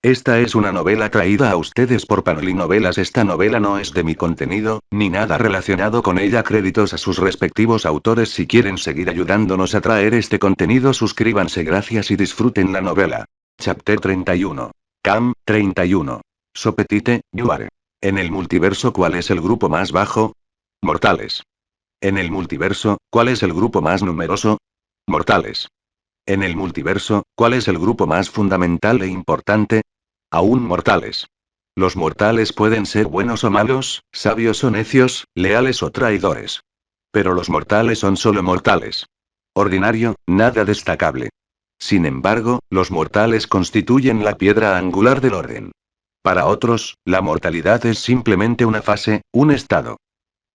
Esta es una novela traída a ustedes por Panoli Novelas. Esta novela no es de mi contenido, ni nada relacionado con ella. Créditos a sus respectivos autores. Si quieren seguir ayudándonos a traer este contenido, suscríbanse. Gracias y disfruten la novela. Chapter 31. Cam, 31. So petite, you are. En el multiverso, ¿cuál es el grupo más bajo? Mortales. En el multiverso, ¿cuál es el grupo más numeroso? Mortales. En el multiverso, ¿cuál es el grupo más fundamental e importante? Aún mortales. Los mortales pueden ser buenos o malos, sabios o necios, leales o traidores. Pero los mortales son solo mortales. Ordinario, nada destacable. Sin embargo, los mortales constituyen la piedra angular del orden. Para otros, la mortalidad es simplemente una fase, un estado.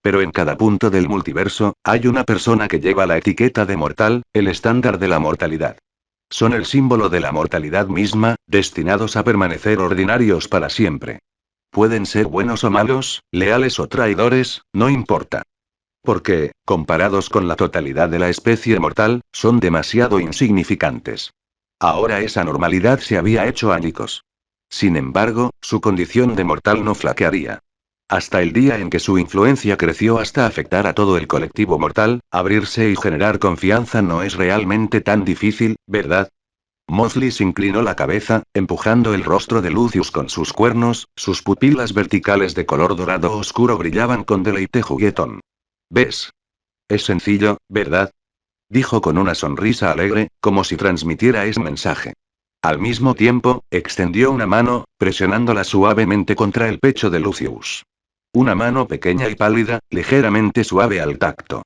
Pero en cada punto del multiverso, hay una persona que lleva la etiqueta de mortal, el estándar de la mortalidad. Son el símbolo de la mortalidad misma, destinados a permanecer ordinarios para siempre. Pueden ser buenos o malos, leales o traidores, no importa. Porque, comparados con la totalidad de la especie mortal, son demasiado insignificantes. Ahora esa normalidad se había hecho añicos. Sin embargo, su condición de mortal no flaquearía. Hasta el día en que su influencia creció hasta afectar a todo el colectivo mortal, abrirse y generar confianza no es realmente tan difícil, ¿verdad? Mothlis inclinó la cabeza, empujando el rostro de Lucius con sus cuernos, sus pupilas verticales de color dorado oscuro brillaban con deleite juguetón. ¿Ves? Es sencillo, ¿verdad? Dijo con una sonrisa alegre, como si transmitiera ese mensaje. Al mismo tiempo, extendió una mano, presionándola suavemente contra el pecho de Lucius. Una mano pequeña y pálida, ligeramente suave al tacto.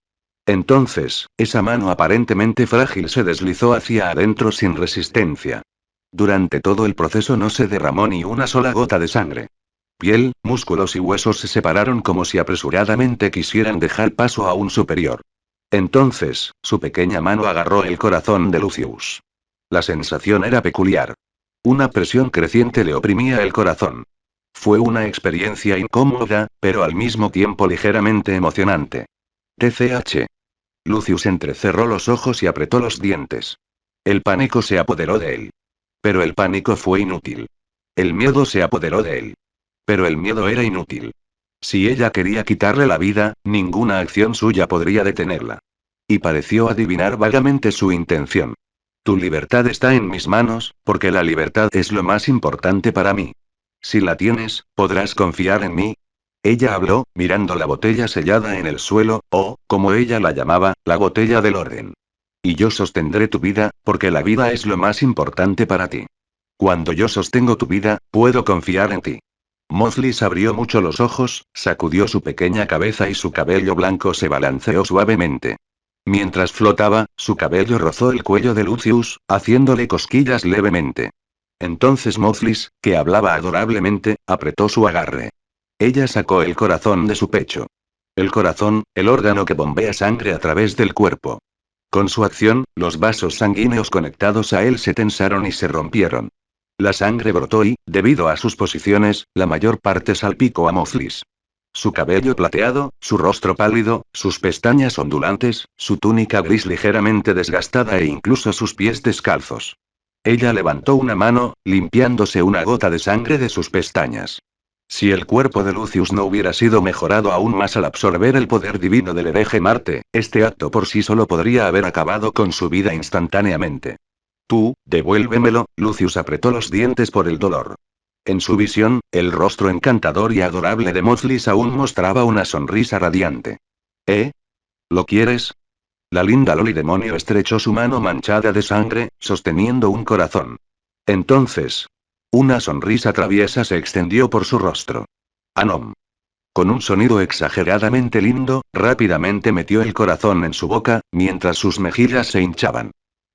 Entonces, esa mano aparentemente frágil se deslizó hacia adentro sin resistencia. Durante todo el proceso no se derramó ni una sola gota de sangre. Piel, músculos y huesos se separaron como si apresuradamente quisieran dejar paso a un superior. Entonces, su pequeña mano agarró el corazón de Lucius. La sensación era peculiar. Una presión creciente le oprimía el corazón. Fue una experiencia incómoda, pero al mismo tiempo ligeramente emocionante. TCH. Lucius entrecerró los ojos y apretó los dientes. El pánico se apoderó de él. Pero el pánico fue inútil. El miedo se apoderó de él. Pero el miedo era inútil. Si ella quería quitarle la vida, ninguna acción suya podría detenerla. Y pareció adivinar vagamente su intención. Tu libertad está en mis manos, porque la libertad es lo más importante para mí. Si la tienes, ¿podrás confiar en mí? Ella habló, mirando la botella sellada en el suelo, o, como ella la llamaba, la botella del orden. Y yo sostendré tu vida, porque la vida es lo más importante para ti. Cuando yo sostengo tu vida, puedo confiar en ti. Mothlis abrió mucho los ojos, sacudió su pequeña cabeza y su cabello blanco se balanceó suavemente. Mientras flotaba, su cabello rozó el cuello de Lucius, haciéndole cosquillas levemente. Entonces Mothlis, que hablaba adorablemente, apretó su agarre. Ella sacó el corazón de su pecho. El corazón, el órgano que bombea sangre a través del cuerpo. Con su acción, los vasos sanguíneos conectados a él se tensaron y se rompieron. La sangre brotó y, debido a sus posiciones, la mayor parte salpicó a Mothlis. Su cabello plateado, su rostro pálido, sus pestañas ondulantes, su túnica gris ligeramente desgastada e incluso sus pies descalzos. Ella levantó una mano, limpiándose una gota de sangre de sus pestañas. Si el cuerpo de Lucius no hubiera sido mejorado aún más al absorber el poder divino del hereje Marte, este acto por sí solo podría haber acabado con su vida instantáneamente. Tú, devuélvemelo. Lucius apretó los dientes por el dolor. En su visión, el rostro encantador y adorable de Mothlis aún mostraba una sonrisa radiante. ¿Eh? ¿Lo quieres? La linda Loli demonio estrechó su mano manchada de sangre, sosteniendo un corazón. Entonces, una sonrisa traviesa se extendió por su rostro. Anom. Con un sonido exageradamente lindo, rápidamente metió el corazón en su boca, mientras sus mejillas se hinchaban.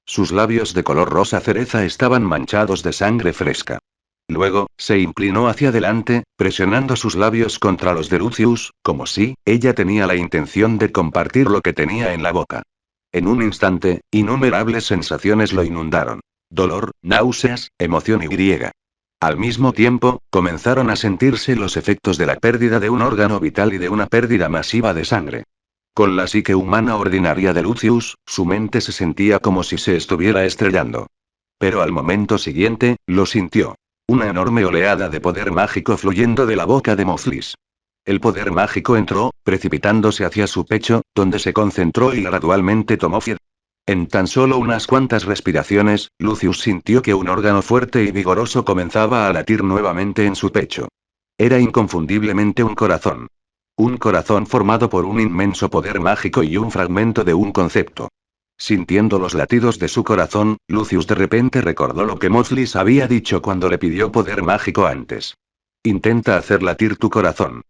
Sus labios de color rosa cereza estaban manchados de sangre fresca. Luego, se inclinó hacia adelante, presionando sus labios contra los de Lucius, como si ella tenía la intención de compartir lo que tenía en la boca. En un instante, innumerables sensaciones lo inundaron. Dolor, náuseas, emoción y griega. Al mismo tiempo, comenzaron a sentirse los efectos de la pérdida de un órgano vital y de una pérdida masiva de sangre. Con la psique humana ordinaria de Lucius, su mente se sentía como si se estuviera estrellando. Pero al momento siguiente, lo sintió. Una enorme oleada de poder mágico fluyendo de la boca de Moflis. El poder mágico entró, precipitándose hacia su pecho, donde se concentró y gradualmente tomó forma. En tan solo unas cuantas respiraciones, Lucius sintió que un órgano fuerte y vigoroso comenzaba a latir nuevamente en su pecho. Era inconfundiblemente un corazón. Un corazón formado por un inmenso poder mágico y un fragmento de un concepto. Sintiendo los latidos de su corazón, Lucius de repente recordó lo que Moflis había dicho cuando le pidió poder mágico antes. Intenta hacer latir tu corazón.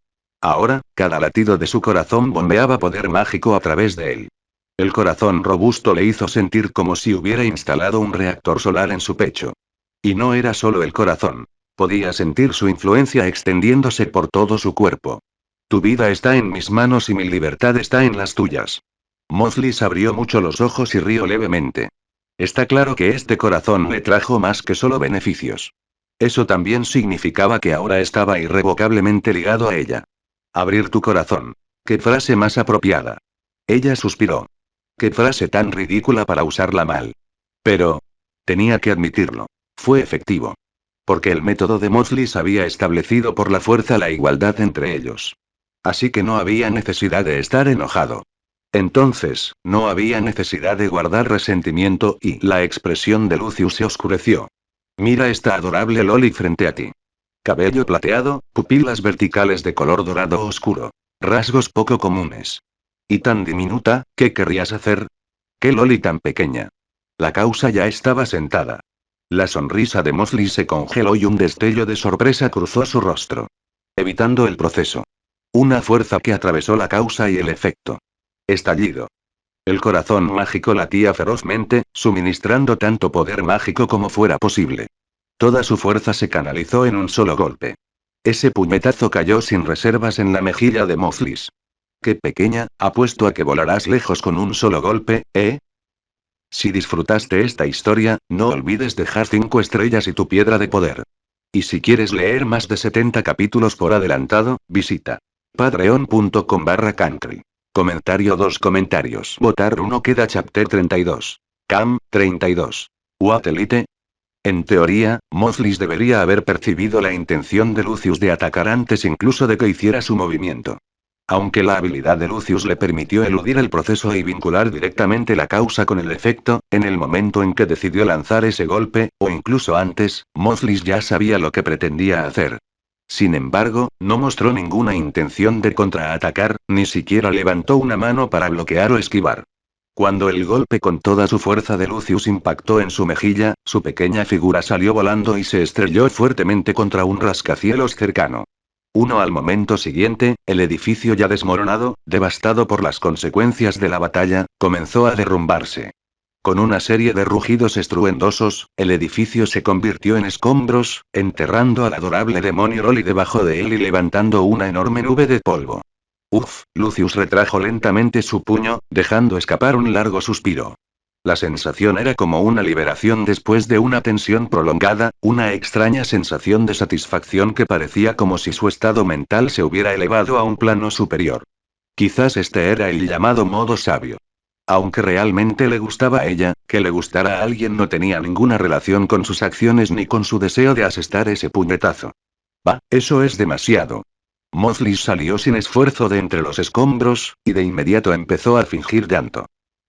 Ahora, cada latido de su corazón bombeaba poder mágico a través de él. El corazón robusto le hizo sentir como si hubiera instalado un reactor solar en su pecho. Y no era solo el corazón. Podía sentir su influencia extendiéndose por todo su cuerpo. Tu vida está en mis manos y mi libertad está en las tuyas. Moflis abrió mucho los ojos y rió levemente. Está claro que este corazón le trajo más que solo beneficios. Eso también significaba que ahora estaba irrevocablemente ligado a ella. Abrir tu corazón. ¿Qué frase más apropiada? Ella suspiró. Qué frase tan ridícula para usarla mal. Pero... tenía que admitirlo. Fue efectivo. Porque el método de Moflis había establecido por la fuerza la igualdad entre ellos. Así que no había necesidad de estar enojado. Entonces, no había necesidad de guardar resentimiento y la expresión de Lucius se oscureció. Mira esta adorable Loli frente a ti. Cabello plateado, pupilas verticales de color dorado oscuro. Rasgos poco comunes. Y tan diminuta, ¿qué querrías hacer? ¿Qué Loli tan pequeña? La causa ya estaba sentada. La sonrisa de Mosley se congeló y un destello de sorpresa cruzó su rostro. Evitando el proceso. Una fuerza que atravesó la causa y el efecto. Estallido. El corazón mágico latía ferozmente, suministrando tanto poder mágico como fuera posible. Toda su fuerza se canalizó en un solo golpe. Ese puñetazo cayó sin reservas en la mejilla de Moflis. Qué pequeña, apuesto a que volarás lejos con un solo golpe, ¿eh? Si disfrutaste esta historia, no olvides dejar 5 estrellas y tu piedra de poder. Y si quieres leer más de 70 capítulos por adelantado, visita patreon.com/country. Comentario 2 comentarios. Votar 1 queda chapter 32. Cam, 32. What Elite? En teoría, Moflis debería haber percibido la intención de Lucius de atacar antes incluso de que hiciera su movimiento. Aunque la habilidad de Lucius le permitió eludir el proceso y vincular directamente la causa con el efecto, en el momento en que decidió lanzar ese golpe, o incluso antes, Moflis ya sabía lo que pretendía hacer. Sin embargo, no mostró ninguna intención de contraatacar, ni siquiera levantó una mano para bloquear o esquivar. Cuando el golpe con toda su fuerza de Lucius impactó en su mejilla, su pequeña figura salió volando y se estrelló fuertemente contra un rascacielos cercano. Al momento siguiente, el edificio ya desmoronado, devastado por las consecuencias de la batalla, comenzó a derrumbarse. Con una serie de rugidos estruendosos, el edificio se convirtió en escombros, enterrando al adorable demonio Rolly debajo de él y levantando una enorme nube de polvo. Lucius retrajo lentamente su puño, dejando escapar un largo suspiro. La sensación era como una liberación después de una tensión prolongada, una extraña sensación de satisfacción que parecía como si su estado mental se hubiera elevado a un plano superior. Quizás este era el llamado modo sabio. Aunque realmente le gustaba a ella, que le gustara a alguien no tenía ninguna relación con sus acciones ni con su deseo de asestar ese puñetazo. Bah, eso es demasiado. Moflis salió sin esfuerzo de entre los escombros, y de inmediato empezó a fingir llanto.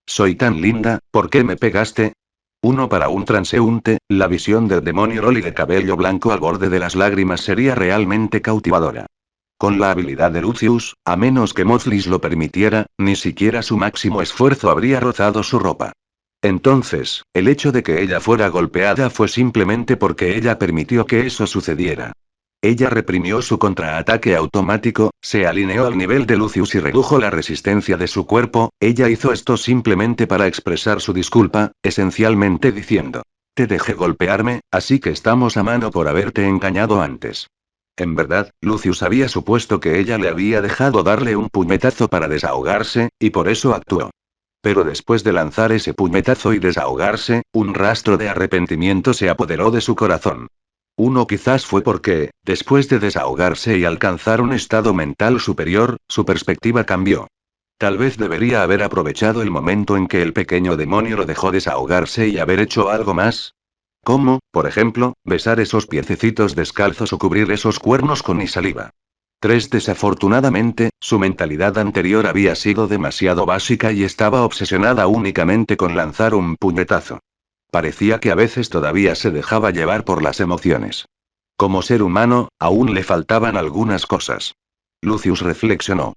Soy tan linda, ¿por qué me pegaste? Para un transeúnte, la visión del demonio Rolly de cabello blanco al borde de las lágrimas sería realmente cautivadora. Con la habilidad de Lucius, a menos que Moflis lo permitiera, ni siquiera su máximo esfuerzo habría rozado su ropa. Entonces, el hecho de que ella fuera golpeada fue simplemente porque ella permitió que eso sucediera. Ella reprimió su contraataque automático, se alineó al nivel de Lucius y redujo la resistencia de su cuerpo. Ella hizo esto simplemente para expresar su disculpa, esencialmente diciendo: te dejé golpearme, así que estamos a mano por haberte engañado antes. En verdad, Lucius había supuesto que ella le había dejado darle un puñetazo para desahogarse, y por eso actuó. Pero después de lanzar ese puñetazo y desahogarse, un rastro de arrepentimiento se apoderó de su corazón. Quizás fue porque, después de desahogarse y alcanzar un estado mental superior, su perspectiva cambió. Tal vez debería haber aprovechado el momento en que el pequeño demonio lo dejó desahogarse y haber hecho algo más. Como, por ejemplo, besar esos piececitos descalzos o cubrir esos cuernos con mi saliva. 3. Desafortunadamente, su mentalidad anterior había sido demasiado básica y estaba obsesionada únicamente con lanzar un puñetazo. Parecía que a veces todavía se dejaba llevar por las emociones. Como ser humano, aún le faltaban algunas cosas. Lucius reflexionó.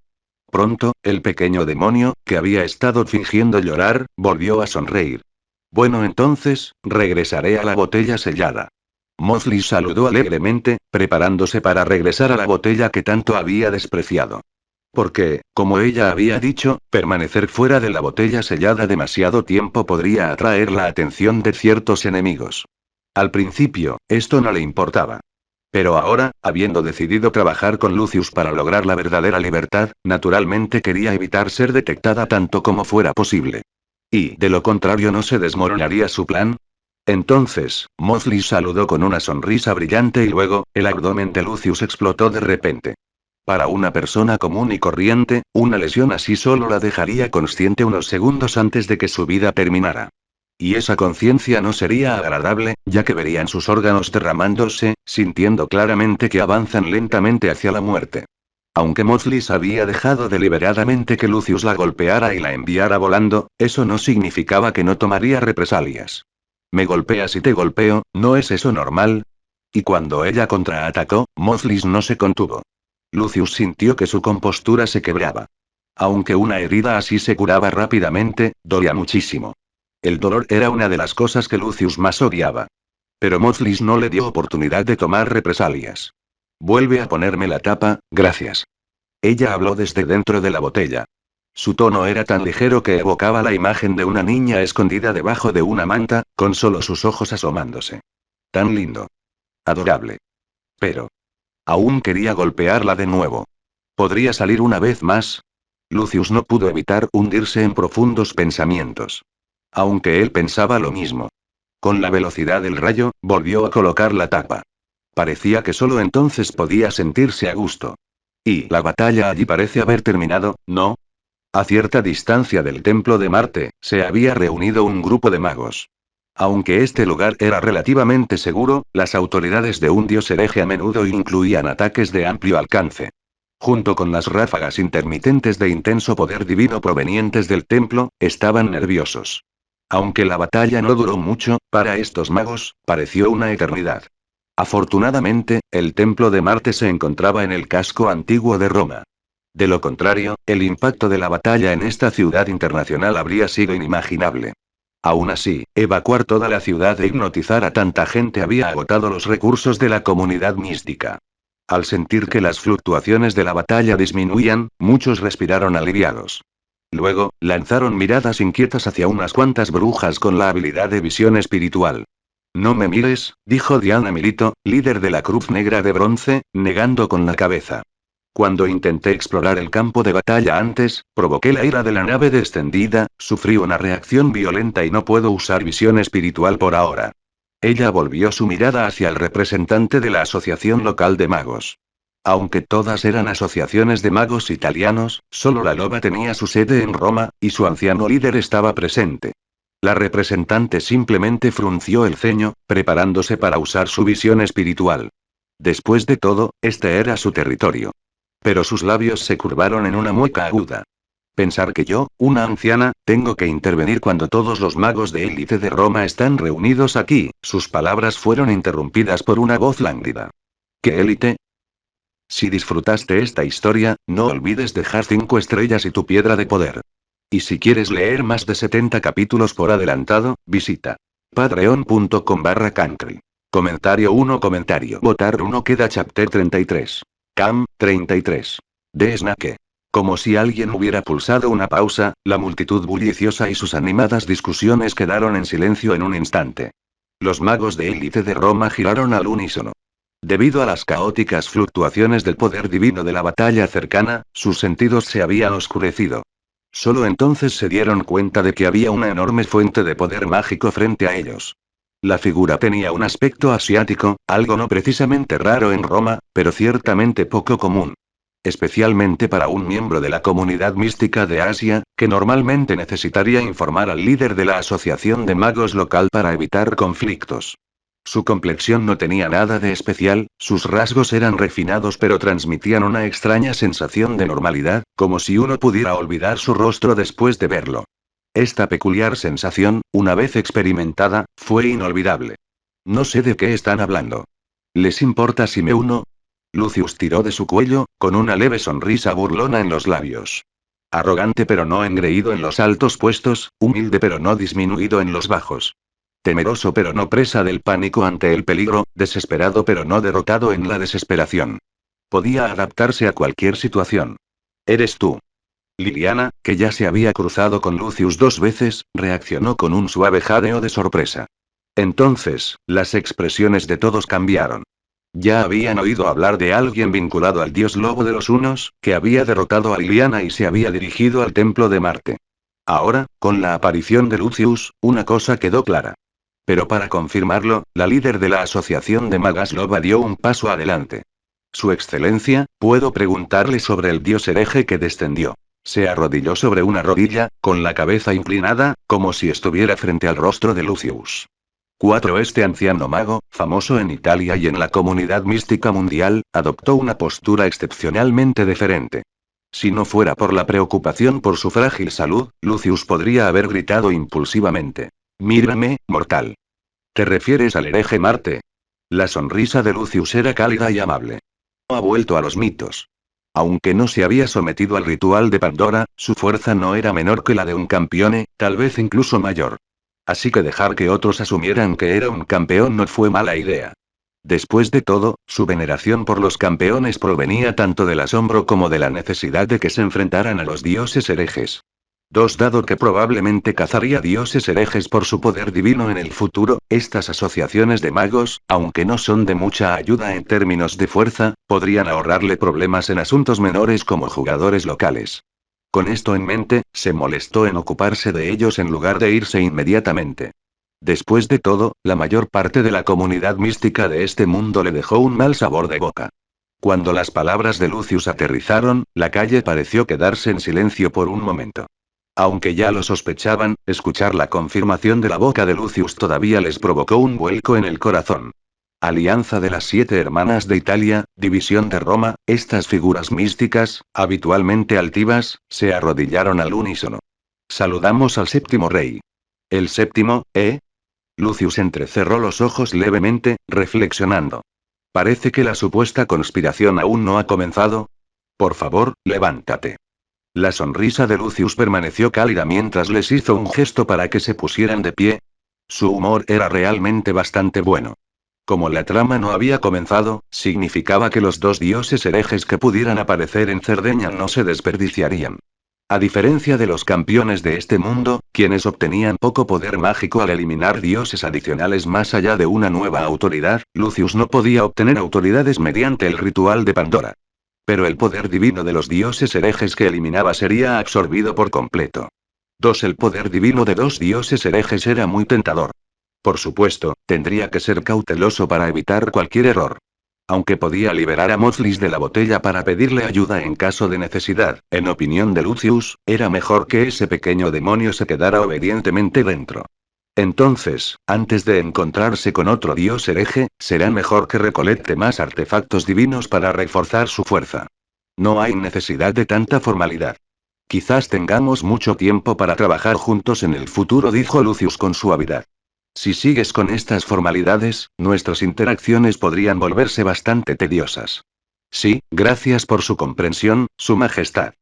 Pronto, el pequeño demonio, que había estado fingiendo llorar, volvió a sonreír. Bueno, entonces, regresaré a la botella sellada. Mosley saludó alegremente, preparándose para regresar a la botella que tanto había despreciado. Porque, como ella había dicho, permanecer fuera de la botella sellada demasiado tiempo podría atraer la atención de ciertos enemigos. Al principio, esto no le importaba. Pero ahora, habiendo decidido trabajar con Lucius para lograr la verdadera libertad, naturalmente quería evitar ser detectada tanto como fuera posible. Y, de lo contrario, ¿no se desmoronaría su plan? Entonces, Mosley saludó con una sonrisa brillante y luego, el abdomen de Lucius explotó de repente. Para una persona común y corriente, una lesión así solo la dejaría consciente unos segundos antes de que su vida terminara. Y esa conciencia no sería agradable, ya que verían sus órganos derramándose, sintiendo claramente que avanzan lentamente hacia la muerte. Aunque Mosley había dejado deliberadamente que Lucius la golpeara y la enviara volando, eso no significaba que no tomaría represalias. Me golpeas y te golpeo, ¿no es eso normal? Y cuando ella contraatacó, Mosley no se contuvo. Lucius sintió que su compostura se quebraba. Aunque una herida así se curaba rápidamente, dolía muchísimo. El dolor era una de las cosas que Lucius más odiaba. Pero Mosley no le dio oportunidad de tomar represalias. Vuelve a ponerme la tapa, gracias. Ella habló desde dentro de la botella. Su tono era tan ligero que evocaba la imagen de una niña escondida debajo de una manta, con solo sus ojos asomándose. Tan lindo. Adorable. Pero aún quería golpearla de nuevo. ¿Podría salir una vez más? Lucius no pudo evitar hundirse en profundos pensamientos. Aunque él pensaba lo mismo. Con la velocidad del rayo, volvió a colocar la tapa. Parecía que solo entonces podía sentirse a gusto. Y la batalla allí parece haber terminado, ¿no? A cierta distancia del templo de Marte, se había reunido un grupo de magos. Aunque este lugar era relativamente seguro, las autoridades de un dios hereje a menudo incluían ataques de amplio alcance. Junto con las ráfagas intermitentes de intenso poder divino provenientes del templo, estaban nerviosos. Aunque la batalla no duró mucho, para estos magos, pareció una eternidad. Afortunadamente, el templo de Marte se encontraba en el casco antiguo de Roma. De lo contrario, el impacto de la batalla en esta ciudad internacional habría sido inimaginable. Aún así, evacuar toda la ciudad e hipnotizar a tanta gente había agotado los recursos de la comunidad mística. Al sentir que las fluctuaciones de la batalla disminuían, muchos respiraron aliviados. Luego, lanzaron miradas inquietas hacia unas cuantas brujas con la habilidad de visión espiritual. No me mires, dijo Diana Milito, líder de la Cruz Negra de Bronce, negando con la cabeza. Cuando intenté explorar el campo de batalla antes, provoqué la ira de la nave descendida, sufrí una reacción violenta y no puedo usar visión espiritual por ahora. Ella volvió su mirada hacia el representante de la Asociación Local de Magos. Aunque todas eran asociaciones de magos italianos, solo la Loba tenía su sede en Roma, y su anciano líder estaba presente. La representante simplemente frunció el ceño, preparándose para usar su visión espiritual. Después de todo, este era su territorio. Pero sus labios se curvaron en una mueca aguda. Pensar que yo, una anciana, tengo que intervenir cuando todos los magos de élite de Roma están reunidos aquí. Sus palabras fueron interrumpidas por una voz lánguida. ¿Qué élite? Si disfrutaste esta historia, no olvides dejar 5 estrellas y tu piedra de poder. Y si quieres leer más de 70 capítulos por adelantado, visita patreon.com/country. Comentario 1. Votar 1 queda chapter 33. Cam, 33. De Snake. Como si alguien hubiera pulsado una pausa, la multitud bulliciosa y sus animadas discusiones quedaron en silencio en un instante. Los magos de élite de Roma giraron al unísono. Debido a las caóticas fluctuaciones del poder divino de la batalla cercana, sus sentidos se habían oscurecido. Solo entonces se dieron cuenta de que había una enorme fuente de poder mágico frente a ellos. La figura tenía un aspecto asiático, algo no precisamente raro en Roma, pero ciertamente poco común. Especialmente para un miembro de la comunidad mística de Asia, que normalmente necesitaría informar al líder de la asociación de magos local para evitar conflictos. Su complexión no tenía nada de especial, sus rasgos eran refinados pero transmitían una extraña sensación de normalidad, como si uno pudiera olvidar su rostro después de verlo. Esta peculiar sensación, una vez experimentada, fue inolvidable. No sé de qué están hablando. ¿Les importa si me uno? Lucius tiró de su cuello, con una leve sonrisa burlona en los labios. Arrogante pero no engreído en los altos puestos, humilde pero no disminuido en los bajos. Temeroso pero no presa del pánico ante el peligro, desesperado pero no derrotado en la desesperación. Podía adaptarse a cualquier situación. Eres tú. Liliana, que ya se había cruzado con Lucius 2 veces, reaccionó con un suave jadeo de sorpresa. Entonces, las expresiones de todos cambiaron. Ya habían oído hablar de alguien vinculado al dios lobo de los hunos, que había derrotado a Liliana y se había dirigido al templo de Marte. Ahora, con la aparición de Lucius, una cosa quedó clara. Pero para confirmarlo, la líder de la Asociación de Magas Loba dio un paso adelante. Su excelencia, ¿puedo preguntarle sobre el dios hereje que descendió? Se arrodilló sobre una rodilla, con la cabeza inclinada, como si estuviera frente al rostro de Lucius. Este anciano mago, famoso en Italia y en la comunidad mística mundial, adoptó una postura excepcionalmente deferente. Si no fuera por la preocupación por su frágil salud, Lucius podría haber gritado impulsivamente. Mírame, mortal. ¿Te refieres al hereje Marte? La sonrisa de Lucius era cálida y amable. No ha vuelto a los mitos. Aunque no se había sometido al ritual de Pandora, su fuerza no era menor que la de un campeone, tal vez incluso mayor. Así que dejar que otros asumieran que era un campeón no fue mala idea. Después de todo, su veneración por los campeones provenía tanto del asombro como de la necesidad de que se enfrentaran a los dioses herejes. Dado que probablemente cazaría dioses herejes por su poder divino en el futuro, estas asociaciones de magos, aunque no son de mucha ayuda en términos de fuerza, podrían ahorrarle problemas en asuntos menores como jugadores locales. Con esto en mente, se molestó en ocuparse de ellos en lugar de irse inmediatamente. Después de todo, la mayor parte de la comunidad mística de este mundo le dejó un mal sabor de boca. Cuando las palabras de Lucius aterrizaron, la calle pareció quedarse en silencio por un momento. Aunque ya lo sospechaban, escuchar la confirmación de la boca de Lucius todavía les provocó un vuelco en el corazón. Alianza de las 7 Hermanas de Italia, División de Roma, estas figuras místicas, habitualmente altivas, se arrodillaron al unísono. Saludamos al séptimo rey. ¿El séptimo, eh? Lucius entrecerró los ojos levemente, reflexionando. Parece que la supuesta conspiración aún no ha comenzado. Por favor, levántate. La sonrisa de Lucius permaneció cálida mientras les hizo un gesto para que se pusieran de pie. Su humor era realmente bastante bueno. Como la trama no había comenzado, significaba que los dos dioses herejes que pudieran aparecer en Cerdeña no se desperdiciarían. A diferencia de los campeones de este mundo, quienes obtenían poco poder mágico al eliminar dioses adicionales más allá de una nueva autoridad, Lucius no podía obtener autoridades mediante el ritual de Pandora. Pero el poder divino de los dioses herejes que eliminaba sería absorbido por completo. El poder divino de 2 dioses herejes era muy tentador. Por supuesto, tendría que ser cauteloso para evitar cualquier error. Aunque podía liberar a Mozlis de la botella para pedirle ayuda en caso de necesidad, en opinión de Lucius, era mejor que ese pequeño demonio se quedara obedientemente dentro. Entonces, antes de encontrarse con otro dios hereje, será mejor que recolecte más artefactos divinos para reforzar su fuerza. No hay necesidad de tanta formalidad. Quizás tengamos mucho tiempo para trabajar juntos en el futuro, dijo Lucius con suavidad. Si sigues con estas formalidades, nuestras interacciones podrían volverse bastante tediosas. Sí, gracias por su comprensión, Su Majestad.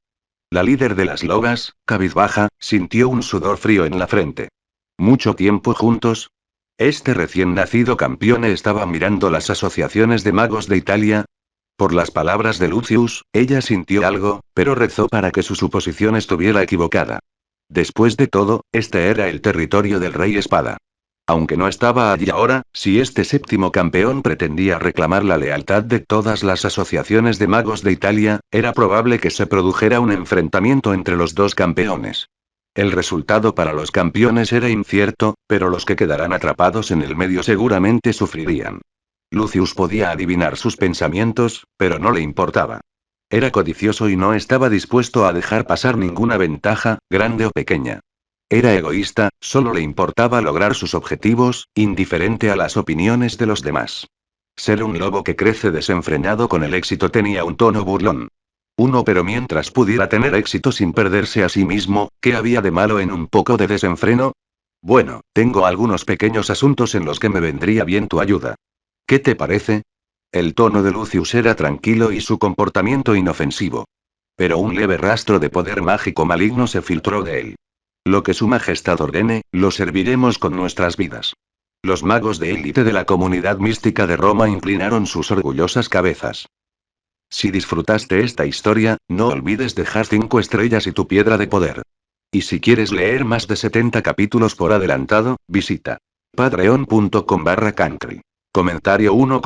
La líder de las logas, cabizbaja, sintió un sudor frío en la frente. ¿Mucho tiempo juntos? Este recién nacido campeón estaba mirando las asociaciones de magos de Italia. Por las palabras de Lucius, ella sintió algo, pero rezó para que su suposición estuviera equivocada. Después de todo, este era el territorio del Rey Espada. Aunque no estaba allí ahora, si este séptimo campeón pretendía reclamar la lealtad de todas las asociaciones de magos de Italia, era probable que se produjera un enfrentamiento entre los dos campeones. El resultado para los campeones era incierto, pero los que quedaran atrapados en el medio seguramente sufrirían. Lucius podía adivinar sus pensamientos, pero no le importaba. Era codicioso y no estaba dispuesto a dejar pasar ninguna ventaja, grande o pequeña. Era egoísta, solo le importaba lograr sus objetivos, indiferente a las opiniones de los demás. Ser un lobo que crece desenfrenado con el éxito tenía un tono burlón. Pero mientras pudiera tener éxito sin perderse a sí mismo, ¿qué había de malo en un poco de desenfreno? Bueno, tengo algunos pequeños asuntos en los que me vendría bien tu ayuda. ¿Qué te parece? El tono de Lucius era tranquilo y su comportamiento inofensivo. Pero un leve rastro de poder mágico maligno se filtró de él. Lo que su majestad ordene, lo serviremos con nuestras vidas. Los magos de élite de la comunidad mística de Roma inclinaron sus orgullosas cabezas. Si disfrutaste esta historia, no olvides dejar 5 estrellas y tu piedra de poder. Y si quieres leer más de 70 capítulos por adelantado, visita patreon.com/cancri. Comentario 1.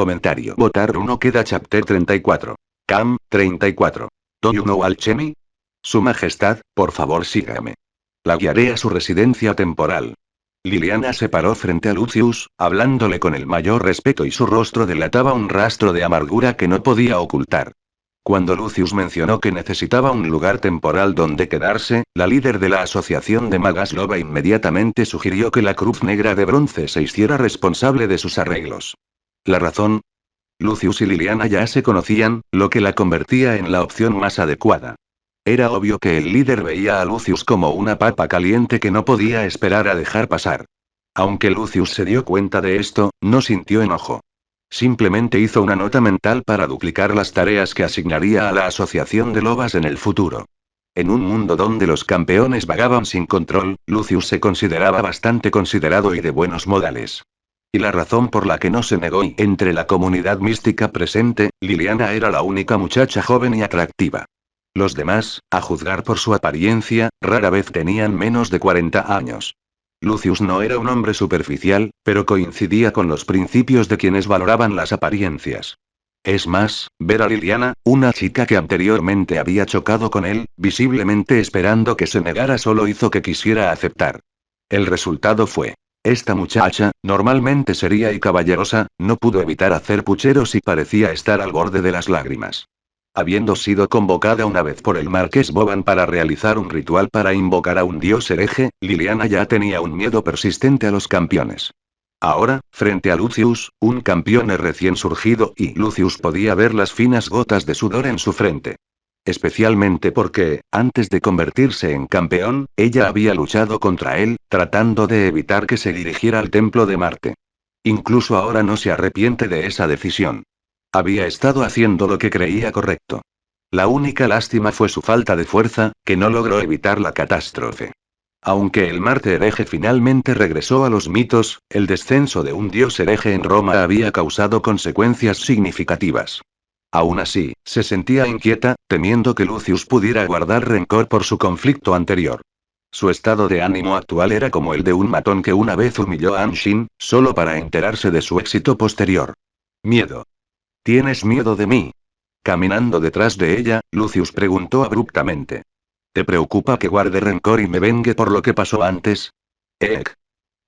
Votar 1. Queda chapter 34. Cam, 34. Do you know alchemy? Su majestad, por favor sígame. La guiaré a su residencia temporal. Liliana se paró frente a Lucius, hablándole con el mayor respeto y su rostro delataba un rastro de amargura que no podía ocultar. Cuando Lucius mencionó que necesitaba un lugar temporal donde quedarse, la líder de la Asociación de Magas Loba inmediatamente sugirió que la Cruz Negra de Bronce se hiciera responsable de sus arreglos. ¿La razón? Lucius y Liliana ya se conocían, lo que la convertía en la opción más adecuada. Era obvio que el líder veía a Lucius como una papa caliente que no podía esperar a dejar pasar. Aunque Lucius se dio cuenta de esto, no sintió enojo. Simplemente hizo una nota mental para duplicar las tareas que asignaría a la Asociación de Lobas en el futuro. En un mundo donde los campeones vagaban sin control, Lucius se consideraba bastante considerado y de buenos modales. Y la razón por la que no se negó y entre la comunidad mística presente, Liliana era la única muchacha joven y atractiva. Los demás, a juzgar por su apariencia, rara vez tenían menos de 40 años. Lucius no era un hombre superficial, pero coincidía con los principios de quienes valoraban las apariencias. Es más, ver a Liliana, una chica que anteriormente había chocado con él, visiblemente esperando que se negara solo hizo que quisiera aceptar. El resultado fue. Esta muchacha, normalmente seria y caballerosa, no pudo evitar hacer pucheros y parecía estar al borde de las lágrimas. Habiendo sido convocada una vez por el marqués Boban para realizar un ritual para invocar a un dios hereje, Liliana ya tenía un miedo persistente a los campeones. Ahora, frente a Lucius, un campeón recién surgido, y Lucius podía ver las finas gotas de sudor en su frente. Especialmente porque, antes de convertirse en campeón, ella había luchado contra él, tratando de evitar que se dirigiera al templo de Marte. Incluso ahora no se arrepiente de esa decisión. Había estado haciendo lo que creía correcto. La única lástima fue su falta de fuerza, que no logró evitar la catástrofe. Aunque el Marte hereje finalmente regresó a los mitos, el descenso de un dios hereje en Roma había causado consecuencias significativas. Aún así, se sentía inquieta, temiendo que Lucius pudiera guardar rencor por su conflicto anterior. Su estado de ánimo actual era como el de un matón que una vez humilló a Anshin, solo para enterarse de su éxito posterior. Miedo. ¿Tienes miedo de mí? Caminando detrás de ella, Lucius preguntó abruptamente. ¿Te preocupa que guarde rencor y me vengue por lo que pasó antes? Ek.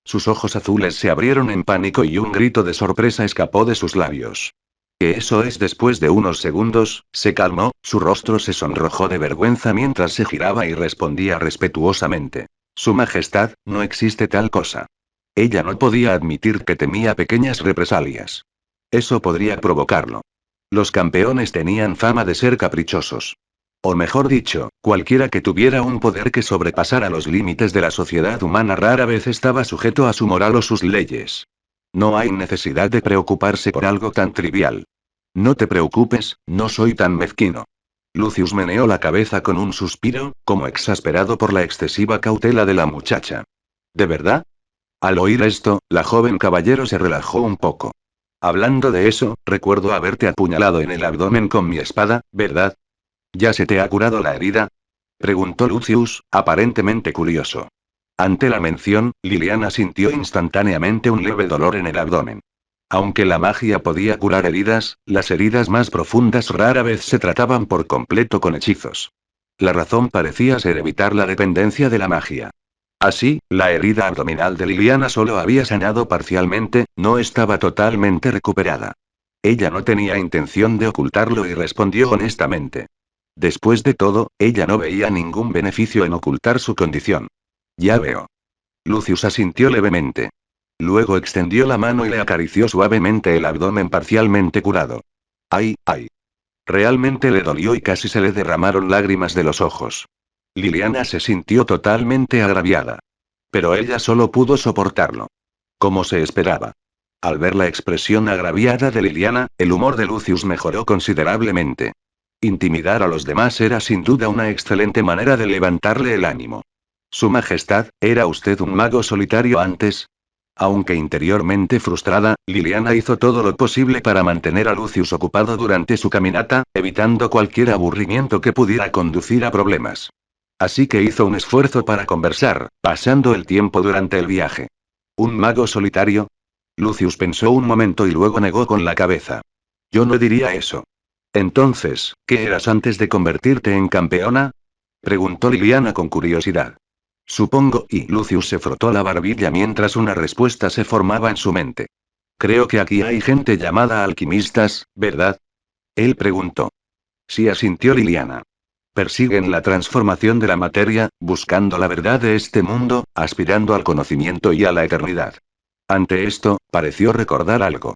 Sus ojos azules se abrieron en pánico y un grito de sorpresa escapó de sus labios. ¿Qué eso es? Después de unos segundos, se calmó, su rostro se sonrojó de vergüenza mientras se giraba y respondía respetuosamente. Su Majestad, no existe tal cosa. Ella no podía admitir que temía pequeñas represalias. Eso podría provocarlo. Los campeones tenían fama de ser caprichosos. O mejor dicho, cualquiera que tuviera un poder que sobrepasara los límites de la sociedad humana rara vez estaba sujeto a su moral o sus leyes. No hay necesidad de preocuparse por algo tan trivial. No te preocupes, no soy tan mezquino. Lucius meneó la cabeza con un suspiro, como exasperado por la excesiva cautela de la muchacha. ¿De verdad? Al oír esto, la joven caballero se relajó un poco. Hablando de eso, recuerdo haberte apuñalado en el abdomen con mi espada, ¿verdad? ¿Ya se te ha curado la herida? Preguntó Lucius, aparentemente curioso. Ante la mención, Liliana sintió instantáneamente un leve dolor en el abdomen. Aunque la magia podía curar heridas, las heridas más profundas rara vez se trataban por completo con hechizos. La razón parecía ser evitar la dependencia de la magia. Así, la herida abdominal de Liliana solo había sanado parcialmente, no estaba totalmente recuperada. Ella no tenía intención de ocultarlo y respondió honestamente. Después de todo, ella no veía ningún beneficio en ocultar su condición. Ya veo. Lucius asintió levemente. Luego extendió la mano y le acarició suavemente el abdomen parcialmente curado. ¡Ay, ay! Realmente le dolió y casi se le derramaron lágrimas de los ojos. Liliana se sintió totalmente agraviada. Pero ella solo pudo soportarlo. Como se esperaba. Al ver la expresión agraviada de Liliana, el humor de Lucius mejoró considerablemente. Intimidar a los demás era sin duda una excelente manera de levantarle el ánimo. Su Majestad, ¿era usted un mago solitario antes? Aunque interiormente frustrada, Liliana hizo todo lo posible para mantener a Lucius ocupado durante su caminata, evitando cualquier aburrimiento que pudiera conducir a problemas. Así que hizo un esfuerzo para conversar, pasando el tiempo durante el viaje. ¿Un mago solitario? Lucius pensó un momento y luego negó con la cabeza. Yo no diría eso. Entonces, ¿qué eras antes de convertirte en campeona? Preguntó Liliana con curiosidad. Supongo, y Lucius se frotó la barbilla mientras una respuesta se formaba en su mente. Creo que aquí hay gente llamada alquimistas, ¿verdad? Él preguntó. Sí, asintió Liliana. Persiguen la transformación de la materia, buscando la verdad de este mundo, aspirando al conocimiento y a la eternidad. Ante esto, pareció recordar algo.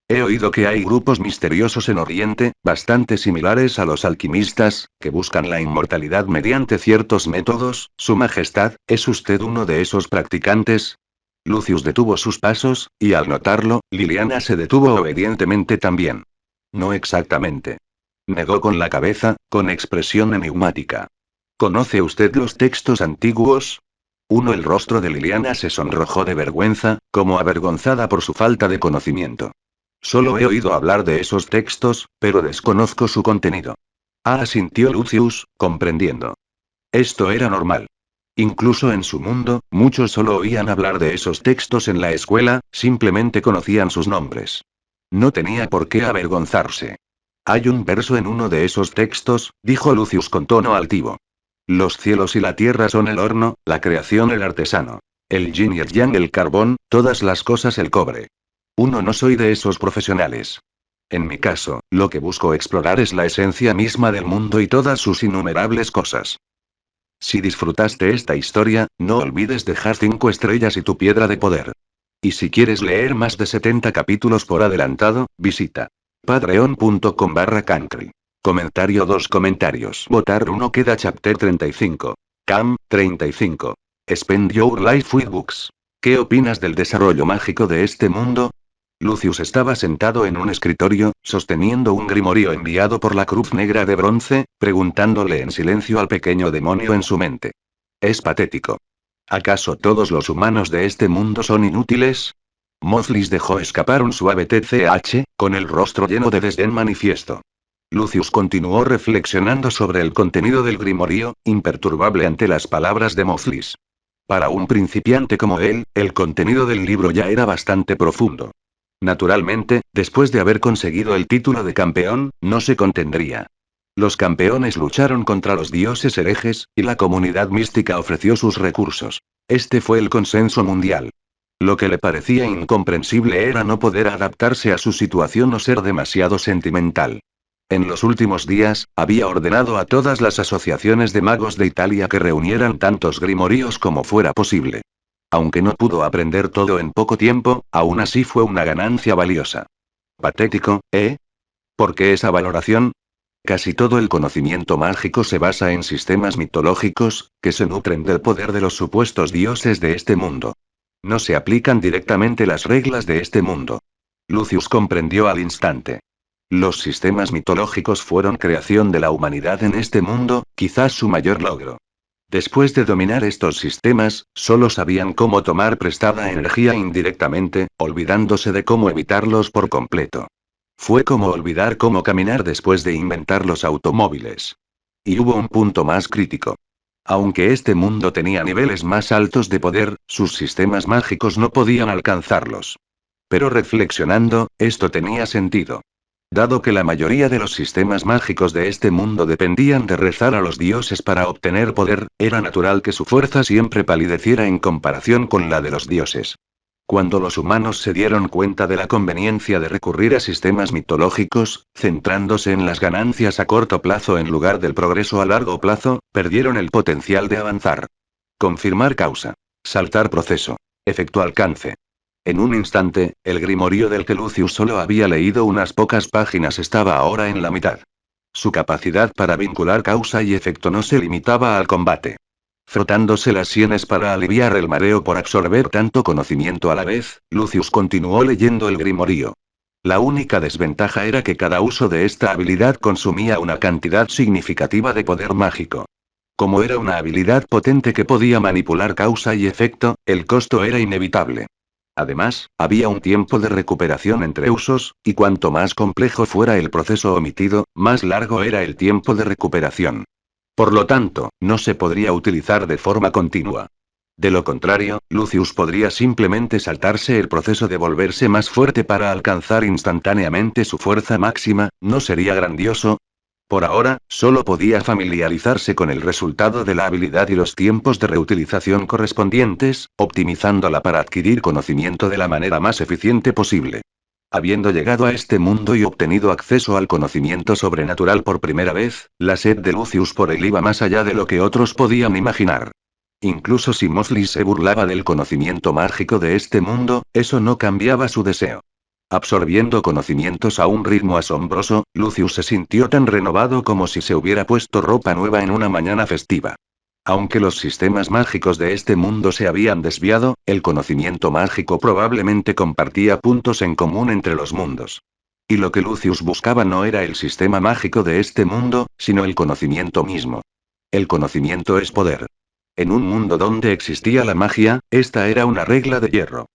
He oído que hay grupos misteriosos en Oriente, bastante similares a los alquimistas, que buscan la inmortalidad mediante ciertos métodos. Su Majestad, ¿es usted uno de esos practicantes? Lucius detuvo sus pasos, y al notarlo, Liliana se detuvo obedientemente también. No exactamente. Negó con la cabeza, con expresión enigmática. ¿Conoce usted los textos antiguos? El rostro de Liliana se sonrojó de vergüenza, como avergonzada por su falta de conocimiento. Solo he oído hablar de esos textos, pero desconozco su contenido. Asintió Lucius, comprendiendo. Esto era normal. Incluso en su mundo, muchos solo oían hablar de esos textos en la escuela, simplemente conocían sus nombres. No tenía por qué avergonzarse. Hay un verso en uno de esos textos, dijo Lucius con tono altivo. Los cielos y la tierra son el horno, la creación el artesano. El yin y el yang el carbón, todas las cosas el cobre. No soy de esos profesionales. En mi caso, lo que busco explorar es la esencia misma del mundo y todas sus innumerables cosas. Si disfrutaste esta historia, no olvides dejar 5 estrellas y tu piedra de poder. Y si quieres leer más de 70 capítulos por adelantado, visita patreon.com/cancri. Comentario 2 comentarios. Votar 1 queda chapter 35. Cam, 35. Spend your life with books. ¿Qué opinas del desarrollo mágico de este mundo? Lucius estaba sentado en un escritorio, sosteniendo un grimorio enviado por la Cruz Negra de Bronce, preguntándole en silencio al pequeño demonio en su mente. Es patético. ¿Acaso todos los humanos de este mundo son inútiles? Mozlis dejó escapar un suave TCH, con el rostro lleno de desdén manifiesto. Lucius continuó reflexionando sobre el contenido del grimorio, imperturbable ante las palabras de Mozlis. Para un principiante como él, el contenido del libro ya era bastante profundo. Naturalmente, después de haber conseguido el título de campeón, no se contendría. Los campeones lucharon contra los dioses herejes, y la comunidad mística ofreció sus recursos. Este fue el consenso mundial. Lo que le parecía incomprensible era no poder adaptarse a su situación o ser demasiado sentimental. En los últimos días, había ordenado a todas las asociaciones de magos de Italia que reunieran tantos grimorios como fuera posible. Aunque no pudo aprender todo en poco tiempo, aún así fue una ganancia valiosa. Patético, ¿eh? ¿Por qué esa valoración? Casi todo el conocimiento mágico se basa en sistemas mitológicos, que se nutren del poder de los supuestos dioses de este mundo. No se aplican directamente las reglas de este mundo. Lucius comprendió al instante. Los sistemas mitológicos fueron creación de la humanidad en este mundo, quizás su mayor logro. Después de dominar estos sistemas, solo sabían cómo tomar prestada energía indirectamente, olvidándose de cómo evitarlos por completo. Fue como olvidar cómo caminar después de inventar los automóviles. Y hubo un punto más crítico. Aunque este mundo tenía niveles más altos de poder, sus sistemas mágicos no podían alcanzarlos. Pero reflexionando, esto tenía sentido. Dado que la mayoría de los sistemas mágicos de este mundo dependían de rezar a los dioses para obtener poder, era natural que su fuerza siempre palideciera en comparación con la de los dioses. Cuando los humanos se dieron cuenta de la conveniencia de recurrir a sistemas mitológicos, centrándose en las ganancias a corto plazo en lugar del progreso a largo plazo, perdieron el potencial de avanzar. Confirmar causa. Saltar proceso. Efecto alcance. En un instante, el grimorio del que Lucius solo había leído unas pocas páginas estaba ahora en la mitad. Su capacidad para vincular causa y efecto no se limitaba al combate. Frotándose las sienes para aliviar el mareo por absorber tanto conocimiento a la vez, Lucius continuó leyendo el grimorio. La única desventaja era que cada uso de esta habilidad consumía una cantidad significativa de poder mágico. Como era una habilidad potente que podía manipular causa y efecto, el costo era inevitable. Además, había un tiempo de recuperación entre usos, y cuanto más complejo fuera el proceso omitido, más largo era el tiempo de recuperación. Por lo tanto, no se podría utilizar de forma continua. De lo contrario, Lucius podría simplemente saltarse el proceso de volverse más fuerte para alcanzar instantáneamente su fuerza máxima. ¿No sería grandioso? Por ahora, solo podía familiarizarse con el resultado de la habilidad y los tiempos de reutilización correspondientes, optimizándola para adquirir conocimiento de la manera más eficiente posible. Habiendo llegado a este mundo y obtenido acceso al conocimiento sobrenatural por primera vez, la sed de Lucius por él iba más allá de lo que otros podían imaginar. Incluso si Mosley se burlaba del conocimiento mágico de este mundo, eso no cambiaba su deseo. Absorbiendo conocimientos a un ritmo asombroso, Lucius se sintió tan renovado como si se hubiera puesto ropa nueva en una mañana festiva. Aunque los sistemas mágicos de este mundo se habían desviado, el conocimiento mágico probablemente compartía puntos en común entre los mundos. Y lo que Lucius buscaba no era el sistema mágico de este mundo, sino el conocimiento mismo. El conocimiento es poder. En un mundo donde existía la magia, esta era una regla de hierro.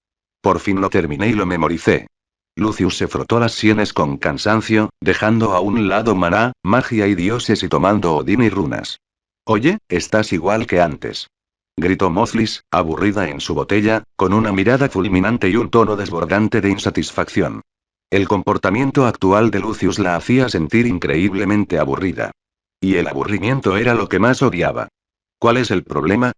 Por fin lo terminé y lo memoricé. Lucius se frotó las sienes con cansancio, dejando a un lado maná, magia y dioses y tomando Odín y runas. Oye, estás igual que antes. Gritó Mozlis, aburrida en su botella, con una mirada fulminante y un tono desbordante de insatisfacción. El comportamiento actual de Lucius la hacía sentir increíblemente aburrida. Y el aburrimiento era lo que más odiaba. ¿Cuál es el problema?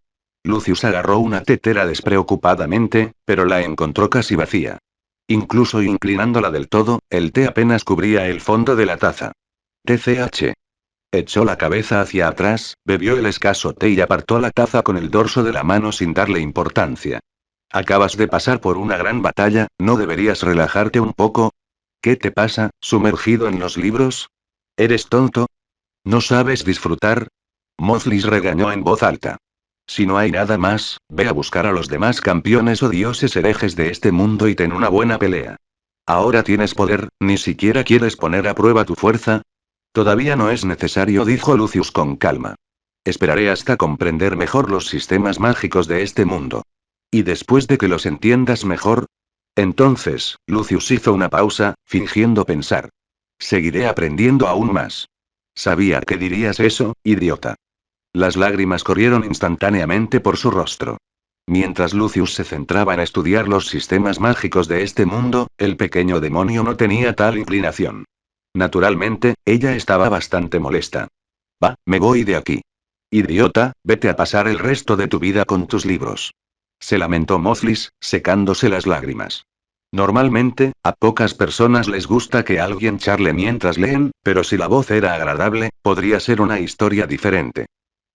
Lucius agarró una tetera despreocupadamente, pero la encontró casi vacía. Incluso inclinándola del todo, el té apenas cubría el fondo de la taza. TCH. Echó la cabeza hacia atrás, bebió el escaso té y apartó la taza con el dorso de la mano sin darle importancia. Acabas de pasar por una gran batalla, ¿no deberías relajarte un poco? ¿Qué te pasa, sumergido en los libros? ¿Eres tonto? ¿No sabes disfrutar? Mozlis regañó en voz alta. Si no hay nada más, ve a buscar a los demás campeones o dioses herejes de este mundo y ten una buena pelea. Ahora tienes poder, ¿ni siquiera quieres poner a prueba tu fuerza? Todavía no es necesario, dijo Lucius con calma. Esperaré hasta comprender mejor los sistemas mágicos de este mundo. Y después de que los entiendas mejor. Entonces, Lucius hizo una pausa, fingiendo pensar. Seguiré aprendiendo aún más. Sabía que dirías eso, idiota. Las lágrimas corrieron instantáneamente por su rostro. Mientras Lucius se centraba en estudiar los sistemas mágicos de este mundo, el pequeño demonio no tenía tal inclinación. Naturalmente, ella estaba bastante molesta. Va, me voy de aquí. Idiota, vete a pasar el resto de tu vida con tus libros. Se lamentó Mozlis, secándose las lágrimas. Normalmente, a pocas personas les gusta que alguien charle mientras leen, pero si la voz era agradable, podría ser una historia diferente.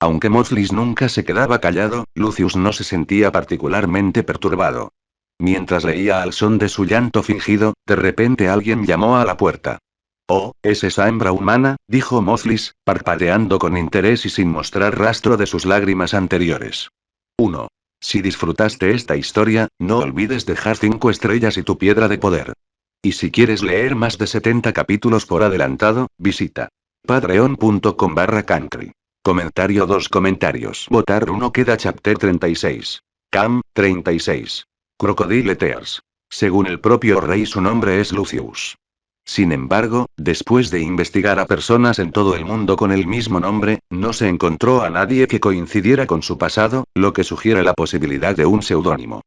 Aunque Mozlis nunca se quedaba callado, Lucius no se sentía particularmente perturbado. Mientras leía al son de su llanto fingido, de repente alguien llamó a la puerta. Oh, ¿es esa hembra humana?, dijo Mozlis, parpadeando con interés y sin mostrar rastro de sus lágrimas anteriores. 1. Si disfrutaste esta historia, no olvides dejar 5 estrellas y tu piedra de poder. Y si quieres leer más de 70 capítulos por adelantado, visita patreon.com/country. Comentario 2 comentarios. Votar 1 queda chapter 36. Cam, 36. Crocodile Tears. Según el propio rey su nombre es Lucius. Sin embargo, después de investigar a personas en todo el mundo con el mismo nombre, no se encontró a nadie que coincidiera con su pasado, lo que sugiere la posibilidad de un seudónimo.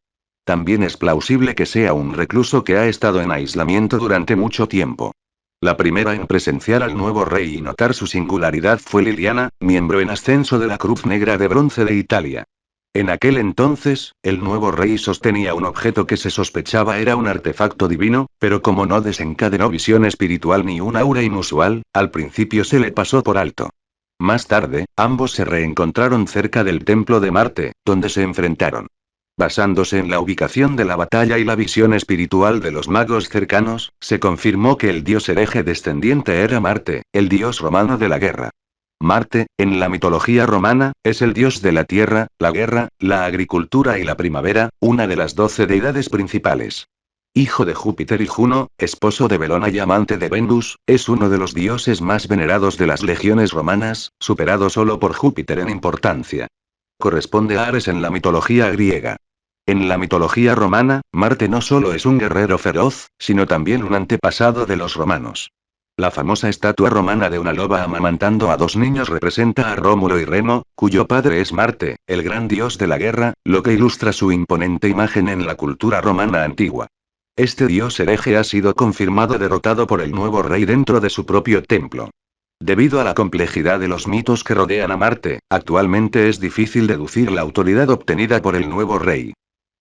También es plausible que sea un recluso que ha estado en aislamiento durante mucho tiempo. La primera en presenciar al nuevo rey y notar su singularidad fue Liliana, miembro en ascenso de la Cruz Negra de Bronce de Italia. En aquel entonces, el nuevo rey sostenía un objeto que se sospechaba era un artefacto divino, pero como no desencadenó visión espiritual ni un aura inusual, al principio se le pasó por alto. Más tarde, ambos se reencontraron cerca del templo de Marte, donde se enfrentaron. Basándose en la ubicación de la batalla y la visión espiritual de los magos cercanos, se confirmó que el dios hereje descendiente era Marte, el dios romano de la guerra. Marte, en la mitología romana, es el dios de la tierra, la guerra, la agricultura y la primavera, una de las 12 deidades principales. Hijo de Júpiter y Juno, esposo de Belona y amante de Venus, es uno de los dioses más venerados de las legiones romanas, superado solo por Júpiter en importancia. Corresponde a Ares en la mitología griega. En la mitología romana, Marte no solo es un guerrero feroz, sino también un antepasado de los romanos. La famosa estatua romana de una loba amamantando a dos niños representa a Rómulo y Remo, cuyo padre es Marte, el gran dios de la guerra, lo que ilustra su imponente imagen en la cultura romana antigua. Este dios hereje ha sido confirmado derrotado por el nuevo rey dentro de su propio templo. Debido a la complejidad de los mitos que rodean a Marte, actualmente es difícil deducir la autoridad obtenida por el nuevo rey.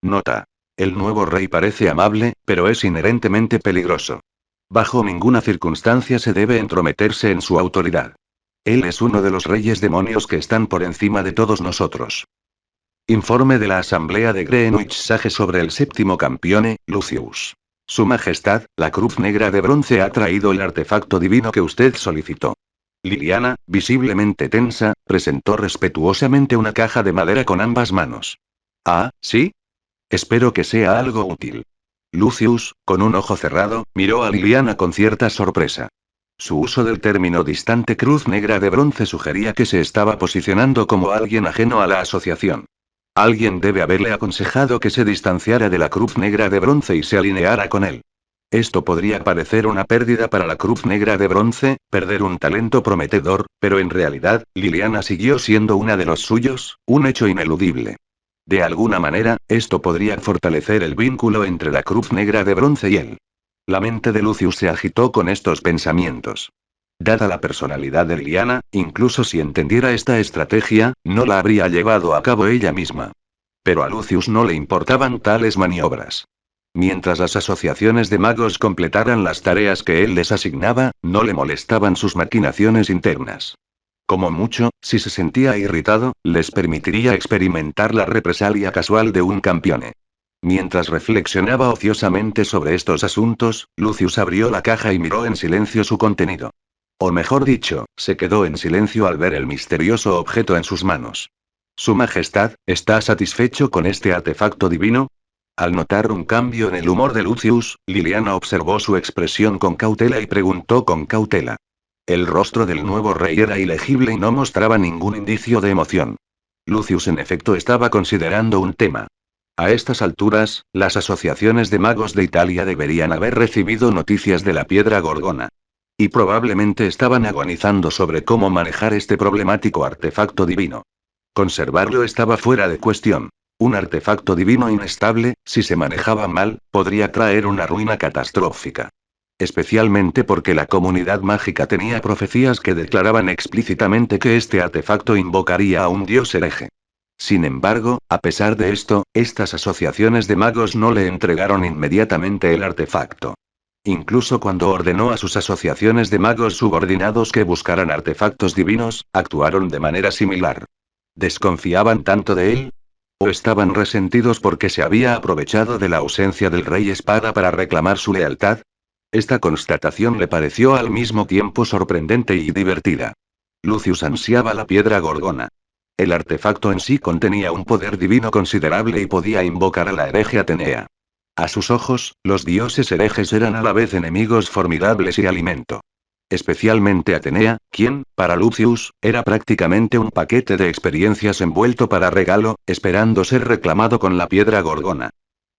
Nota. El nuevo rey parece amable, pero es inherentemente peligroso. Bajo ninguna circunstancia se debe entrometerse en su autoridad. Él es uno de los reyes demonios que están por encima de todos nosotros. Informe de la Asamblea de Greenwich Sage sobre el séptimo campeone, Lucius. Su Majestad, la Cruz Negra de Bronce ha traído el artefacto divino que usted solicitó. Liliana, visiblemente tensa, presentó respetuosamente una caja de madera con ambas manos. Ah, ¿sí? Espero que sea algo útil. Lucius, con un ojo cerrado, miró a Liliana con cierta sorpresa. Su uso del término distante Cruz Negra de Bronce sugería que se estaba posicionando como alguien ajeno a la asociación. Alguien debe haberle aconsejado que se distanciara de la Cruz Negra de Bronce y se alineara con él. Esto podría parecer una pérdida para la Cruz Negra de Bronce, perder un talento prometedor, pero en realidad, Liliana siguió siendo una de los suyos, un hecho ineludible. De alguna manera, esto podría fortalecer el vínculo entre la Cruz Negra de Bronce y él. La mente de Lucius se agitó con estos pensamientos. Dada la personalidad de Liliana, incluso si entendiera esta estrategia, no la habría llevado a cabo ella misma. Pero a Lucius no le importaban tales maniobras. Mientras las asociaciones de magos completaran las tareas que él les asignaba, no le molestaban sus maquinaciones internas. Como mucho, si se sentía irritado, les permitiría experimentar la represalia casual de un campeone. Mientras reflexionaba ociosamente sobre estos asuntos, Lucius abrió la caja y miró en silencio su contenido. O mejor dicho, se quedó en silencio al ver el misterioso objeto en sus manos. Su Majestad, ¿está satisfecho con este artefacto divino? Al notar un cambio en el humor de Lucius, Liliana observó su expresión con cautela y preguntó con cautela. El rostro del nuevo rey era ilegible y no mostraba ningún indicio de emoción. Lucius en efecto estaba considerando un tema. A estas alturas, las asociaciones de magos de Italia deberían haber recibido noticias de la piedra gorgona. Y probablemente estaban agonizando sobre cómo manejar este problemático artefacto divino. Conservarlo estaba fuera de cuestión. Un artefacto divino inestable, si se manejaba mal, podría traer una ruina catastrófica. Especialmente porque la comunidad mágica tenía profecías que declaraban explícitamente que este artefacto invocaría a un dios hereje. Sin embargo, a pesar de esto, estas asociaciones de magos no le entregaron inmediatamente el artefacto. Incluso cuando ordenó a sus asociaciones de magos subordinados que buscaran artefactos divinos, actuaron de manera similar. ¿Desconfiaban tanto de él? ¿O estaban resentidos porque se había aprovechado de la ausencia del Rey Espada para reclamar su lealtad? Esta constatación le pareció al mismo tiempo sorprendente y divertida. Lucius ansiaba la piedra gorgona. El artefacto en sí contenía un poder divino considerable y podía invocar a la hereje Atenea. A sus ojos, los dioses herejes eran a la vez enemigos formidables y alimento. Especialmente Atenea, quien, para Lucius, era prácticamente un paquete de experiencias envuelto para regalo, esperando ser reclamado con la piedra gorgona.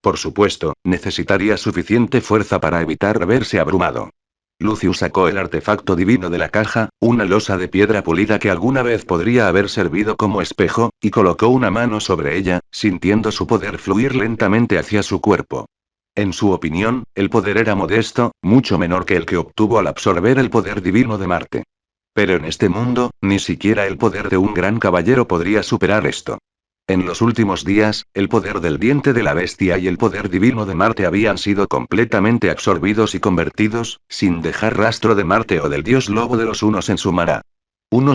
Por supuesto, necesitaría suficiente fuerza para evitar verse abrumado. Lucius sacó el artefacto divino de la caja, una losa de piedra pulida que alguna vez podría haber servido como espejo, y colocó una mano sobre ella, sintiendo su poder fluir lentamente hacia su cuerpo. En su opinión, el poder era modesto, mucho menor que el que obtuvo al absorber el poder divino de Marte. Pero en este mundo, ni siquiera el poder de un gran caballero podría superar esto. En los últimos días, el poder del diente de la bestia y el poder divino de Marte habían sido completamente absorbidos y convertidos, sin dejar rastro de Marte o del dios lobo de los unos en su Mara.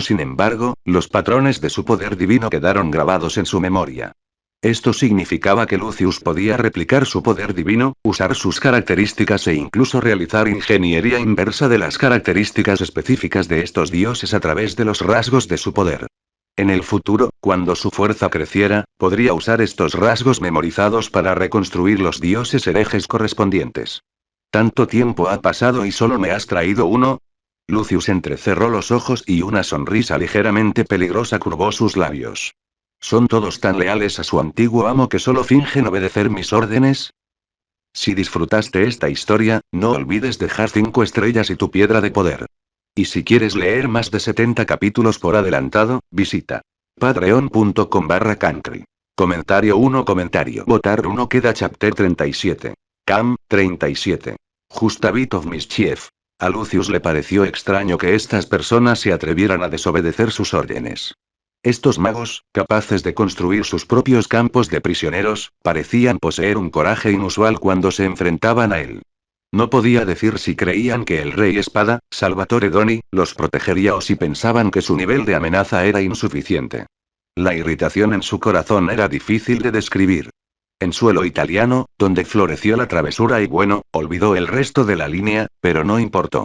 Sin embargo, los patrones de su poder divino quedaron grabados en su memoria. Esto significaba que Lucius podía replicar su poder divino, usar sus características e incluso realizar ingeniería inversa de las características específicas de estos dioses a través de los rasgos de su poder. En el futuro, cuando su fuerza creciera, podría usar estos rasgos memorizados para reconstruir los dioses herejes correspondientes. Tanto tiempo ha pasado y solo me has traído uno. Lucius entrecerró los ojos y una sonrisa ligeramente peligrosa curvó sus labios. ¿Son todos tan leales a su antiguo amo que solo fingen obedecer mis órdenes? Si disfrutaste esta historia, no olvides dejar 5 estrellas y tu piedra de poder. Y si quieres leer más de 70 capítulos por adelantado, visita patreon.com/country. Comentario 1. Votar 1. Queda chapter 37. Cam, 37. Just a bit of mischief. A Lucius le pareció extraño que estas personas se atrevieran a desobedecer sus órdenes. Estos magos, capaces de construir sus propios campos de prisioneros, parecían poseer un coraje inusual cuando se enfrentaban a él. No podía decir si creían que el Rey Espada, Salvatore Doni, los protegería o si pensaban que su nivel de amenaza era insuficiente. La irritación en su corazón era difícil de describir. En suelo italiano, donde floreció la travesura y bueno, olvidó el resto de la línea, pero no importó.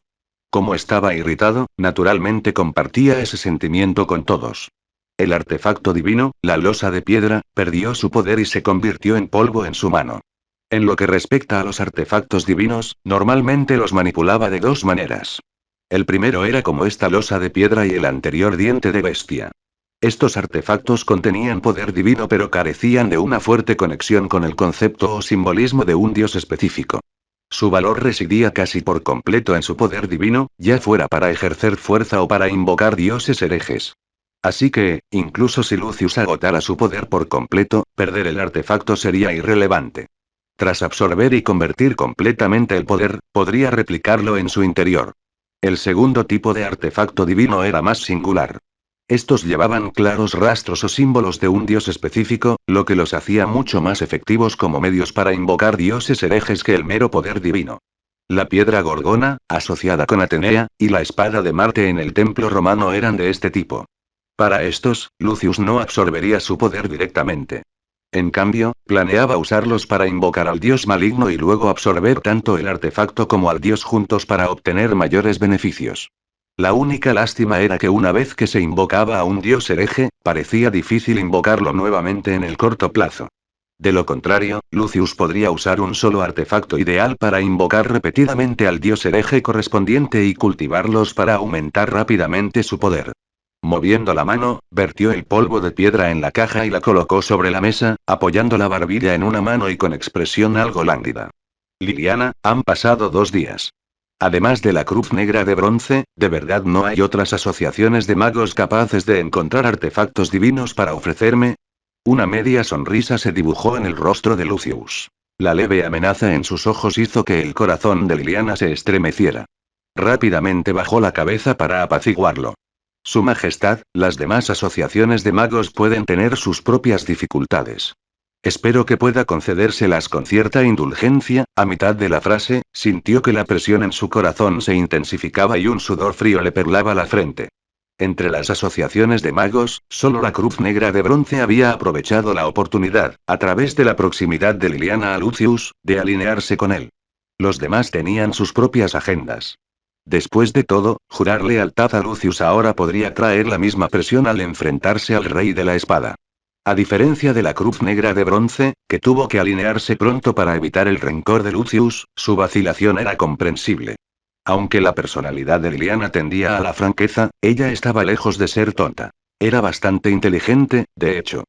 Como estaba irritado, naturalmente compartía ese sentimiento con todos. El artefacto divino, la losa de piedra, perdió su poder y se convirtió en polvo en su mano. En lo que respecta a los artefactos divinos, normalmente los manipulaba de 2 maneras. El primero era como esta losa de piedra y el anterior diente de bestia. Estos artefactos contenían poder divino pero carecían de una fuerte conexión con el concepto o simbolismo de un dios específico. Su valor residía casi por completo en su poder divino, ya fuera para ejercer fuerza o para invocar dioses herejes. Así que, incluso si Lucius agotara su poder por completo, perder el artefacto sería irrelevante. Tras absorber y convertir completamente el poder, podría replicarlo en su interior. El segundo tipo de artefacto divino era más singular. Estos llevaban claros rastros o símbolos de un dios específico, lo que los hacía mucho más efectivos como medios para invocar dioses herejes que el mero poder divino. La piedra gorgona, asociada con Atenea, y la espada de Marte en el templo romano eran de este tipo. Para estos, Lucius no absorbería su poder directamente. En cambio, planeaba usarlos para invocar al dios maligno y luego absorber tanto el artefacto como al dios juntos para obtener mayores beneficios. La única lástima era que una vez que se invocaba a un dios hereje, parecía difícil invocarlo nuevamente en el corto plazo. De lo contrario, Lucius podría usar un solo artefacto ideal para invocar repetidamente al dios hereje correspondiente y cultivarlos para aumentar rápidamente su poder. Moviendo la mano, vertió el polvo de piedra en la caja y la colocó sobre la mesa, apoyando la barbilla en una mano y con expresión algo lánguida. Liliana, han pasado 2 días. Además de la Cruz Negra de Bronce, ¿de verdad no hay otras asociaciones de magos capaces de encontrar artefactos divinos para ofrecerme? Una media sonrisa se dibujó en el rostro de Lucius. La leve amenaza en sus ojos hizo que el corazón de Liliana se estremeciera. Rápidamente bajó la cabeza para apaciguarlo. Su Majestad, las demás asociaciones de magos pueden tener sus propias dificultades. Espero que pueda concedérselas con cierta indulgencia. A mitad de la frase, sintió que la presión en su corazón se intensificaba y un sudor frío le perlaba la frente. Entre las asociaciones de magos, solo la Cruz Negra de Bronce había aprovechado la oportunidad, a través de la proximidad de Liliana a Lucius, de alinearse con él. Los demás tenían sus propias agendas. Después de todo, jurar lealtad a Lucius ahora podría traer la misma presión al enfrentarse al Rey de la Espada. A diferencia de la Cruz Negra de Bronce, que tuvo que alinearse pronto para evitar el rencor de Lucius, su vacilación era comprensible. Aunque la personalidad de Liliana tendía a la franqueza, ella estaba lejos de ser tonta. Era bastante inteligente, de hecho.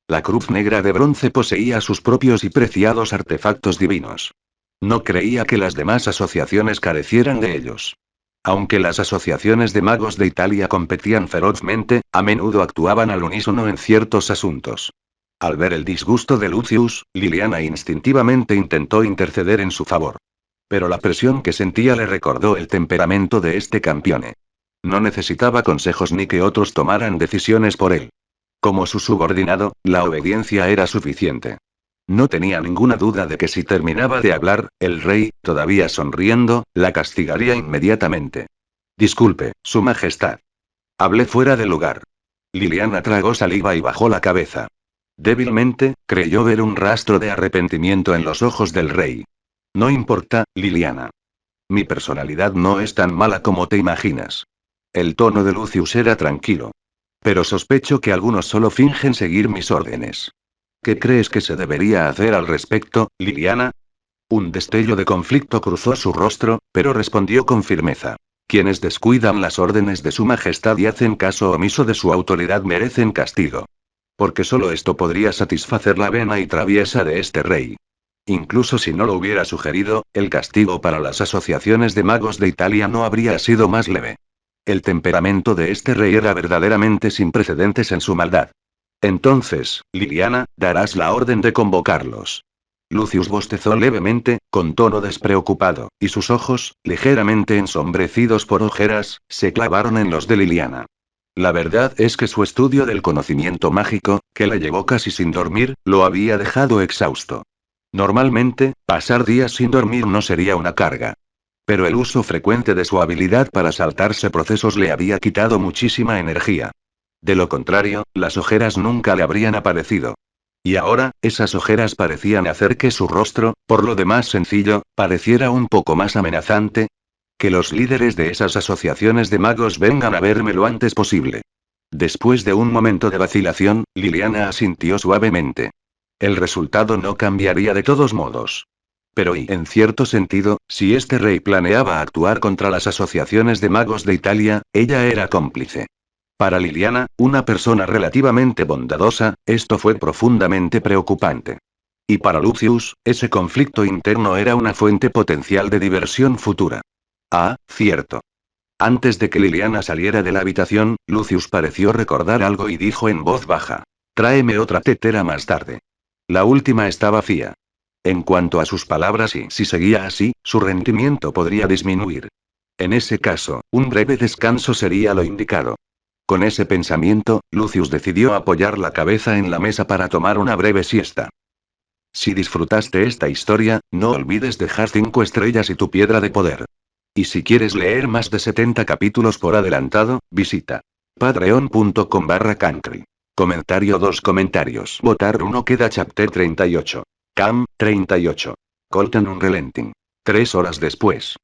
La Cruz Negra de Bronce poseía sus propios y preciados artefactos divinos. No creía que las demás asociaciones carecieran de ellos. Aunque las asociaciones de magos de Italia competían ferozmente, a menudo actuaban al unísono en ciertos asuntos. Al ver el disgusto de Lucius, Liliana instintivamente intentó interceder en su favor. Pero la presión que sentía le recordó el temperamento de este campione. No necesitaba consejos ni que otros tomaran decisiones por él. Como su subordinado, la obediencia era suficiente. No tenía ninguna duda de que si terminaba de hablar, el rey, todavía sonriendo, la castigaría inmediatamente. Disculpe, Su Majestad. Hablé fuera de lugar. Liliana tragó saliva y bajó la cabeza. Débilmente, creyó ver un rastro de arrepentimiento en los ojos del rey. No importa, Liliana. Mi personalidad no es tan mala como te imaginas. El tono de Lucius era tranquilo. Pero sospecho que algunos solo fingen seguir mis órdenes. ¿Qué crees que se debería hacer al respecto, Liliana? Un destello de conflicto cruzó su rostro, pero respondió con firmeza. Quienes descuidan las órdenes de su majestad y hacen caso omiso de su autoridad merecen castigo. Porque solo esto podría satisfacer la vena y traviesa de este rey. Incluso si no lo hubiera sugerido, el castigo para las asociaciones de magos de Italia no habría sido más leve. El temperamento de este rey era verdaderamente sin precedentes en su maldad. Entonces, Liliana, darás la orden de convocarlos. Lucius bostezó levemente, con tono despreocupado, y sus ojos, ligeramente ensombrecidos por ojeras, se clavaron en los de Liliana. La verdad es que su estudio del conocimiento mágico, que la llevó casi sin dormir, lo había dejado exhausto. Normalmente, pasar días sin dormir no sería una carga. Pero el uso frecuente de su habilidad para saltarse procesos le había quitado muchísima energía. De lo contrario, las ojeras nunca le habrían aparecido. Y ahora, esas ojeras parecían hacer que su rostro, por lo demás sencillo, pareciera un poco más amenazante. Que los líderes de esas asociaciones de magos vengan a verme lo antes posible. Después de un momento de vacilación, Liliana asintió suavemente. El resultado no cambiaría de todos modos. Pero en cierto sentido, si este rey planeaba actuar contra las asociaciones de magos de Italia, ella era cómplice. Para Liliana, una persona relativamente bondadosa, esto fue profundamente preocupante. Y para Lucius, ese conflicto interno era una fuente potencial de diversión futura. Ah, cierto. Antes de que Liliana saliera de la habitación, Lucius pareció recordar algo y dijo en voz baja. Tráeme otra tetera más tarde. La última está vacía. En cuanto a sus palabras y si seguía así, su rendimiento podría disminuir. En ese caso, un breve descanso sería lo indicado. Con ese pensamiento, Lucius decidió apoyar la cabeza en la mesa para tomar una breve siesta. Si disfrutaste esta historia, no olvides dejar 5 estrellas y tu piedra de poder. Y si quieres leer más de 70 capítulos por adelantado, visita patreon.com/cancri. Comentario 2 comentarios. Votar 1 queda chapter 38. Cam, 38. Colton Unrelenting. 3 horas después.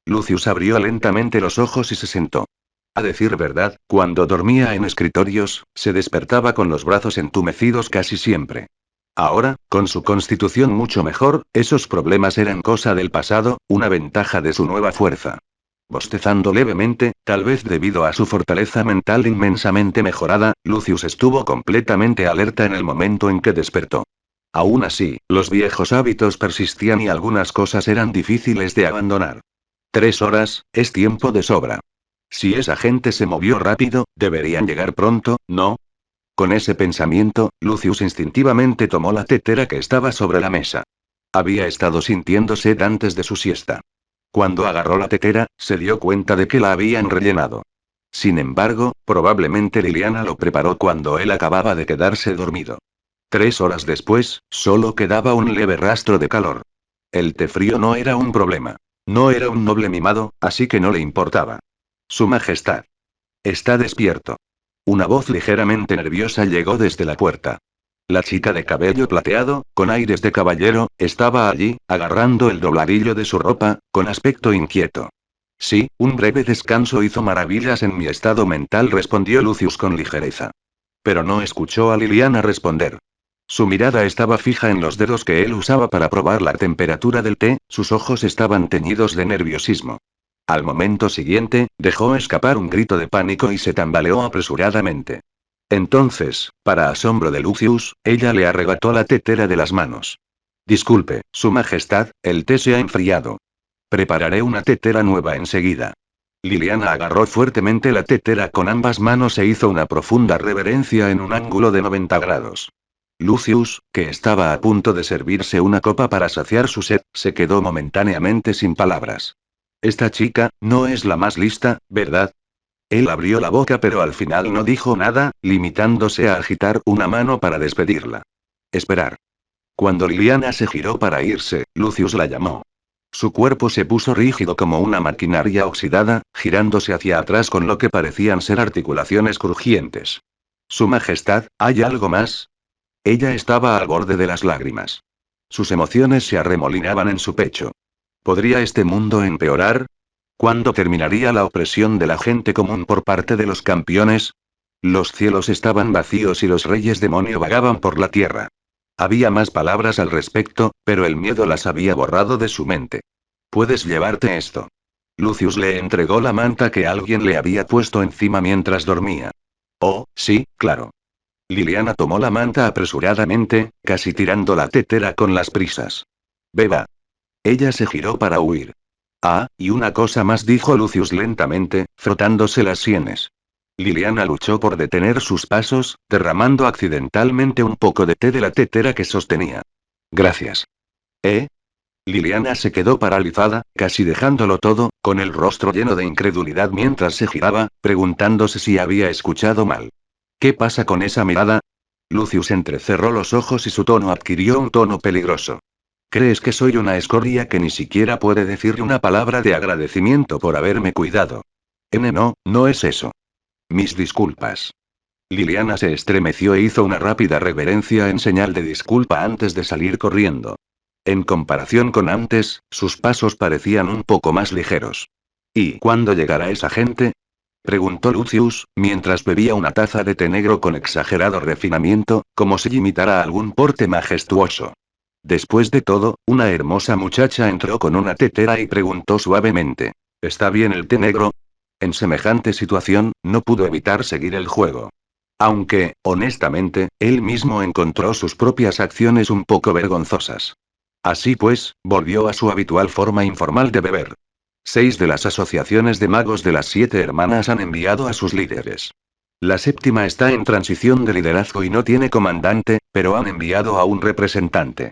Lucius abrió lentamente los ojos y se sentó. A decir verdad, cuando dormía en escritorios, se despertaba con los brazos entumecidos casi siempre. Ahora, con su constitución mucho mejor, esos problemas eran cosa del pasado, una ventaja de su nueva fuerza. Bostezando levemente, tal vez debido a su fortaleza mental inmensamente mejorada, Lucius estuvo completamente alerta en el momento en que despertó. Aún así, los viejos hábitos persistían y algunas cosas eran difíciles de abandonar. 3 horas, es tiempo de sobra. Si esa gente se movió rápido, deberían llegar pronto, ¿no? Con ese pensamiento, Lucius instintivamente tomó la tetera que estaba sobre la mesa. Había estado sintiendo sed antes de su siesta. Cuando agarró la tetera, se dio cuenta de que la habían rellenado. Sin embargo, probablemente Liliana lo preparó cuando él acababa de quedarse dormido. 3 horas después, solo quedaba un leve rastro de calor. El té frío no era un problema. No era un noble mimado, así que no le importaba. Su Majestad. Está despierto. Una voz ligeramente nerviosa llegó desde la puerta. La chica de cabello plateado, con aires de caballero, estaba allí, agarrando el dobladillo de su ropa, con aspecto inquieto. Sí, un breve descanso hizo maravillas en mi estado mental, respondió Lucius con ligereza. Pero no escuchó a Liliana responder. Su mirada estaba fija en los dedos que él usaba para probar la temperatura del té, sus ojos estaban teñidos de nerviosismo. Al momento siguiente, dejó escapar un grito de pánico y se tambaleó apresuradamente. Entonces, para asombro de Lucius, ella le arrebató la tetera de las manos. Disculpe, Su Majestad, el té se ha enfriado. Prepararé una tetera nueva enseguida. Liliana agarró fuertemente la tetera con ambas manos e hizo una profunda reverencia en un ángulo de 90 grados. Lucius, que estaba a punto de servirse una copa para saciar su sed, se quedó momentáneamente sin palabras. Esta chica, no es la más lista, ¿verdad? Él abrió la boca pero al final no dijo nada, limitándose a agitar una mano para despedirla. Esperar. Cuando Liliana se giró para irse, Lucius la llamó. Su cuerpo se puso rígido como una maquinaria oxidada, girándose hacia atrás con lo que parecían ser articulaciones crujientes. Su Majestad, ¿hay algo más? Ella estaba al borde de las lágrimas. Sus emociones se arremolinaban en su pecho. ¿Podría este mundo empeorar? ¿Cuándo terminaría la opresión de la gente común por parte de los campeones? Los cielos estaban vacíos y los reyes demonio vagaban por la tierra. Había más palabras al respecto, pero el miedo las había borrado de su mente. Puedes llevarte esto. Lucius le entregó la manta que alguien le había puesto encima mientras dormía. Oh, sí, claro. Liliana tomó la manta apresuradamente, casi tirando la tetera con las prisas. Beba. Ella se giró para huir. Ah, y una cosa más, dijo Lucius lentamente, frotándose las sienes. Liliana luchó por detener sus pasos, derramando accidentalmente un poco de té de la tetera que sostenía. Gracias. ¿Eh? Liliana se quedó paralizada, casi dejándolo todo, con el rostro lleno de incredulidad mientras se giraba, preguntándose si había escuchado mal. ¿Qué pasa con esa mirada? Lucius entrecerró los ojos y su tono adquirió un tono peligroso. ¿Crees que soy una escoria que ni siquiera puede decirle una palabra de agradecimiento por haberme cuidado? No, no es eso. Mis disculpas. Liliana se estremeció e hizo una rápida reverencia en señal de disculpa antes de salir corriendo. En comparación con antes, sus pasos parecían un poco más ligeros. ¿Y cuándo llegará esa gente? Preguntó Lucius, mientras bebía una taza de té negro con exagerado refinamiento, como si imitara algún porte majestuoso. Después de todo, una hermosa muchacha entró con una tetera y preguntó suavemente. ¿Está bien el té negro? En semejante situación, no pudo evitar seguir el juego. Aunque, honestamente, él mismo encontró sus propias acciones un poco vergonzosas. Así pues, volvió a su habitual forma informal de beber. 6 de las asociaciones de magos de las 7 hermanas han enviado a sus líderes. La séptima está en transición de liderazgo y no tiene comandante, pero han enviado a un representante.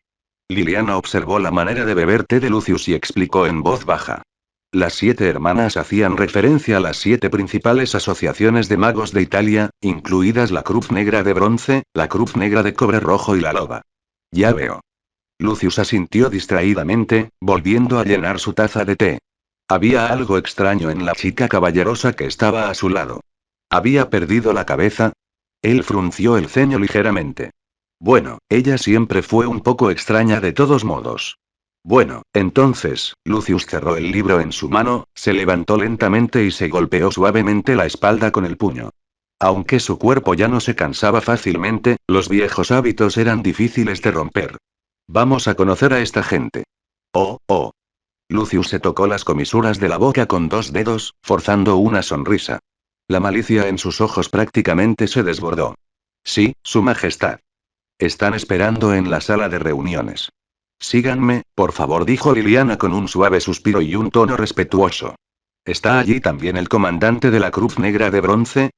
Liliana observó la manera de beber té de Lucius y explicó en voz baja. Las 7 hermanas hacían referencia a las 7 principales asociaciones de magos de Italia, incluidas la Cruz Negra de Bronce, la Cruz Negra de Cobre Rojo y la Loba. Ya veo. Lucius asintió distraídamente, volviendo a llenar su taza de té. Había algo extraño en la chica caballerosa que estaba a su lado. ¿Había perdido la cabeza? Él frunció el ceño ligeramente. Bueno, ella siempre fue un poco extraña de todos modos. Bueno, entonces, Lucius cerró el libro en su mano, se levantó lentamente y se golpeó suavemente la espalda con el puño. Aunque su cuerpo ya no se cansaba fácilmente, los viejos hábitos eran difíciles de romper. Vamos a conocer a esta gente. Oh, oh. Lucius se tocó las comisuras de la boca con 2 dedos, forzando una sonrisa. La malicia en sus ojos prácticamente se desbordó. Sí, Su Majestad. Están esperando en la sala de reuniones. Síganme, por favor, dijo Liliana con un suave suspiro y un tono respetuoso. ¿Está allí también el comandante de la Cruz Negra de Bronce?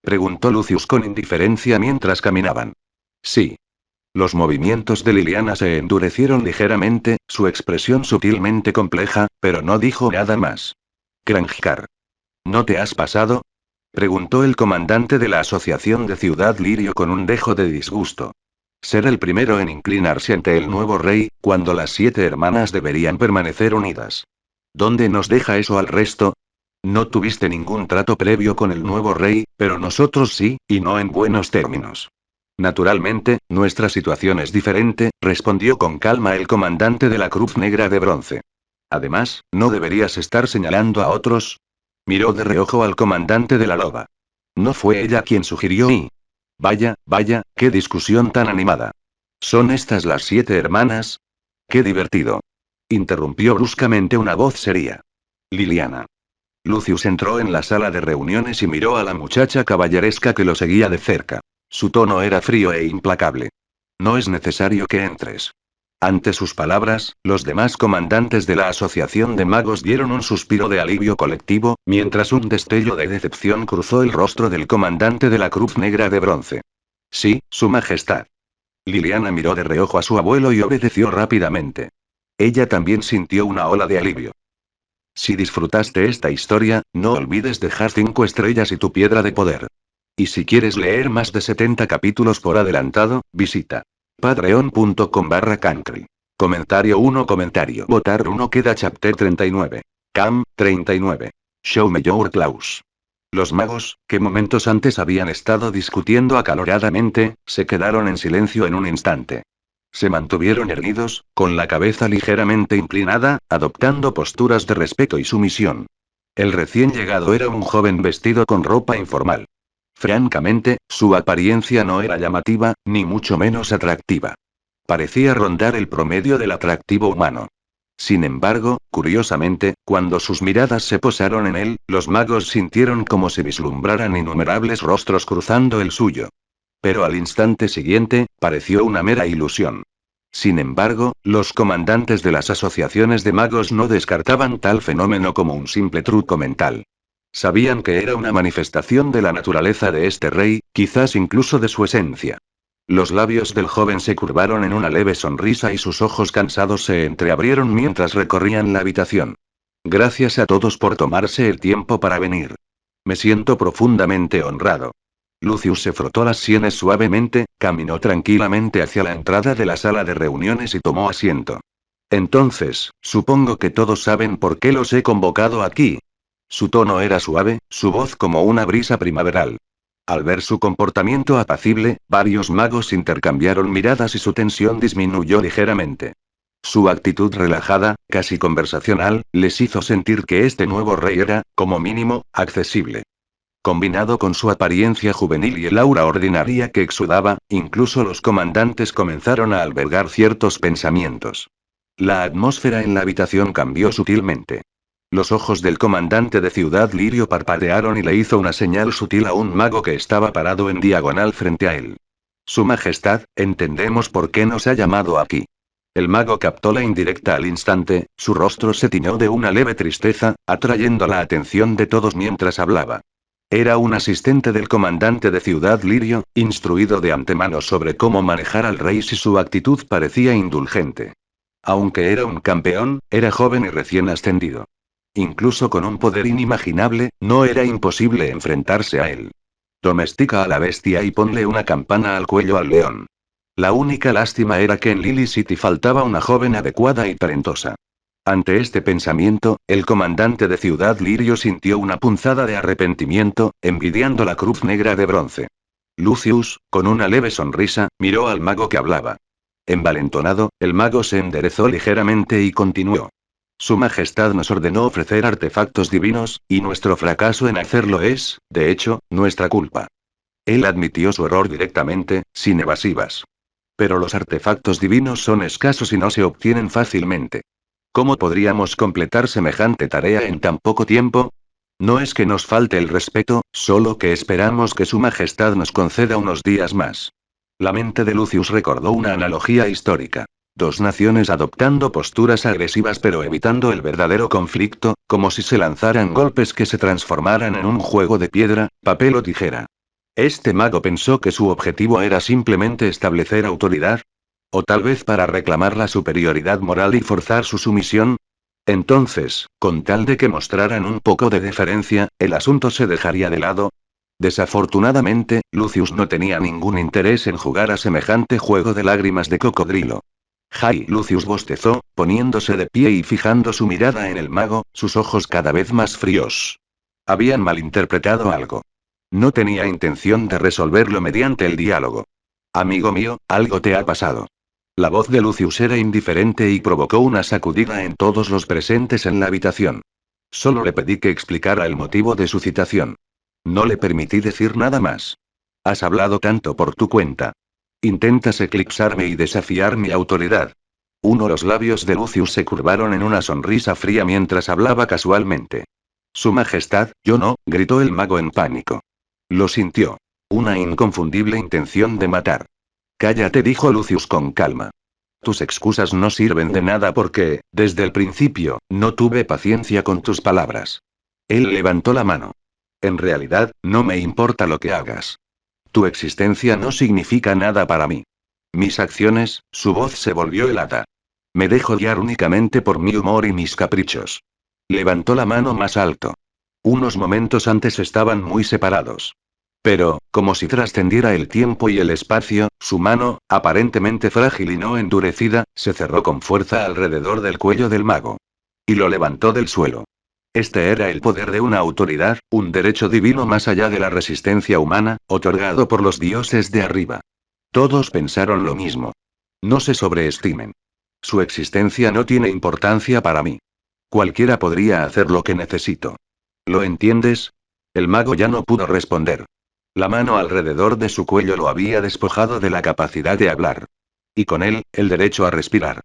Preguntó Lucius con indiferencia mientras caminaban. Sí. Los movimientos de Liliana se endurecieron ligeramente, su expresión sutilmente compleja, pero no dijo nada más. Kranjkar. ¿No te has pasado? Preguntó el comandante de la Asociación de Ciudad Lirio con un dejo de disgusto. Ser el primero en inclinarse ante el nuevo rey, cuando las 7 hermanas deberían permanecer unidas. ¿Dónde nos deja eso al resto? No tuviste ningún trato previo con el nuevo rey, pero nosotros sí, y no en buenos términos. Naturalmente, nuestra situación es diferente, respondió con calma el comandante de la Cruz Negra de Bronce. Además, ¿no deberías estar señalando a otros? Miró de reojo al comandante de la Loba. No fue ella quien sugirió y... Vaya, vaya, qué discusión tan animada. ¿Son estas las 7 hermanas? Qué divertido. Interrumpió bruscamente una voz seria. Liliana. Lucius entró en la sala de reuniones y miró a la muchacha caballeresca que lo seguía de cerca. Su tono era frío e implacable. No es necesario que entres. Ante sus palabras, los demás comandantes de la Asociación de Magos dieron un suspiro de alivio colectivo, mientras un destello de decepción cruzó el rostro del comandante de la Cruz Negra de Bronce. Sí, Su Majestad. Liliana miró de reojo a su abuelo y obedeció rápidamente. Ella también sintió una ola de alivio. Si disfrutaste esta historia, no olvides dejar 5 estrellas y tu piedra de poder. Y si quieres leer más de 70 capítulos por adelantado, visita patreon.com/cancri. Comentario 1. Comentario. Votar 1. Queda chapter 39. Cam, 39. Show me your claws. Los magos, que momentos antes habían estado discutiendo acaloradamente, se quedaron en silencio en un instante. Se mantuvieron erguidos, con la cabeza ligeramente inclinada, adoptando posturas de respeto y sumisión. El recién llegado era un joven vestido con ropa informal. Francamente, su apariencia no era llamativa, ni mucho menos atractiva. Parecía rondar el promedio del atractivo humano. Sin embargo, curiosamente, cuando sus miradas se posaron en él, los magos sintieron como si vislumbraran innumerables rostros cruzando el suyo. Pero al instante siguiente, pareció una mera ilusión. Sin embargo, los comandantes de las asociaciones de magos no descartaban tal fenómeno como un simple truco mental. Sabían que era una manifestación de la naturaleza de este rey, quizás incluso de su esencia. Los labios del joven se curvaron en una leve sonrisa y sus ojos cansados se entreabrieron mientras recorrían la habitación. Gracias a todos por tomarse el tiempo para venir. Me siento profundamente honrado. Lucius se frotó las sienes suavemente, caminó tranquilamente hacia la entrada de la sala de reuniones y tomó asiento. Entonces, supongo que todos saben por qué los he convocado aquí. Su tono era suave, su voz como una brisa primaveral. Al ver su comportamiento apacible, varios magos intercambiaron miradas y su tensión disminuyó ligeramente. Su actitud relajada, casi conversacional, les hizo sentir que este nuevo rey era, como mínimo, accesible. Combinado con su apariencia juvenil y el aura ordinaria que exudaba, incluso los comandantes comenzaron a albergar ciertos pensamientos. La atmósfera en la habitación cambió sutilmente. Los ojos del comandante de Ciudad Lirio parpadearon y le hizo una señal sutil a un mago que estaba parado en diagonal frente a él. Su Majestad, entendemos por qué nos ha llamado aquí. El mago captó la indirecta al instante, su rostro se tiñó de una leve tristeza, atrayendo la atención de todos mientras hablaba. Era un asistente del comandante de Ciudad Lirio, instruido de antemano sobre cómo manejar al rey si su actitud parecía indulgente. Aunque era un campeón, era joven y recién ascendido. Incluso con un poder inimaginable, no era imposible enfrentarse a él. Domestica a la bestia y ponle una campana al cuello al león. La única lástima era que en Lily City faltaba una joven adecuada y talentosa. Ante este pensamiento, el comandante de Ciudad Lirio sintió una punzada de arrepentimiento, envidiando la cruz negra de bronce. Lucius, con una leve sonrisa, miró al mago que hablaba. Envalentonado, el mago se enderezó ligeramente y continuó. Su Majestad nos ordenó ofrecer artefactos divinos, y nuestro fracaso en hacerlo es, de hecho, nuestra culpa. Él admitió su error directamente, sin evasivas. Pero los artefactos divinos son escasos y no se obtienen fácilmente. ¿Cómo podríamos completar semejante tarea en tan poco tiempo? No es que nos falte el respeto, solo que esperamos que Su Majestad nos conceda unos días más. La mente de Lucius recordó una analogía histórica. Dos naciones adoptando posturas agresivas pero evitando el verdadero conflicto, como si se lanzaran golpes que se transformaran en un juego de piedra, papel o tijera. Este mago pensó que su objetivo era simplemente establecer autoridad. ¿O tal vez para reclamar la superioridad moral y forzar su sumisión? Entonces, con tal de que mostraran un poco de deferencia, el asunto se dejaría de lado. Desafortunadamente, Lucius no tenía ningún interés en jugar a semejante juego de lágrimas de cocodrilo. Lucius bostezó, poniéndose de pie y fijando su mirada en el mago, sus ojos cada vez más fríos. Habían malinterpretado algo. No tenía intención de resolverlo mediante el diálogo. Amigo mío, algo te ha pasado. La voz de Lucius era indiferente y provocó una sacudida en todos los presentes en la habitación. Solo le pedí que explicara el motivo de su citación. No le permití decir nada más. Has hablado tanto por tu cuenta. Intentas eclipsarme y desafiar mi autoridad. Los labios de Lucius se curvaron en una sonrisa fría mientras hablaba casualmente. Su Majestad, yo no, gritó el mago en pánico. Lo sintió. Una inconfundible intención de matar. Cállate, dijo Lucius con calma. Tus excusas no sirven de nada porque, desde el principio, no tuve paciencia con tus palabras. Él levantó la mano. En realidad, no me importa lo que hagas. Tu existencia no significa nada para mí. Mis acciones, su voz se volvió helada. Me dejo guiar únicamente por mi humor y mis caprichos. Levantó la mano más alto. Unos momentos antes estaban muy separados. Pero, como si trascendiera el tiempo y el espacio, su mano, aparentemente frágil y no endurecida, se cerró con fuerza alrededor del cuello del mago. Y lo levantó del suelo. Este era el poder de una autoridad, un derecho divino más allá de la resistencia humana, otorgado por los dioses de arriba. Todos pensaron lo mismo. No se sobreestimen. Su existencia no tiene importancia para mí. Cualquiera podría hacer lo que necesito. ¿Lo entiendes? El mago ya no pudo responder. La mano alrededor de su cuello lo había despojado de la capacidad de hablar. Y con él, el derecho a respirar.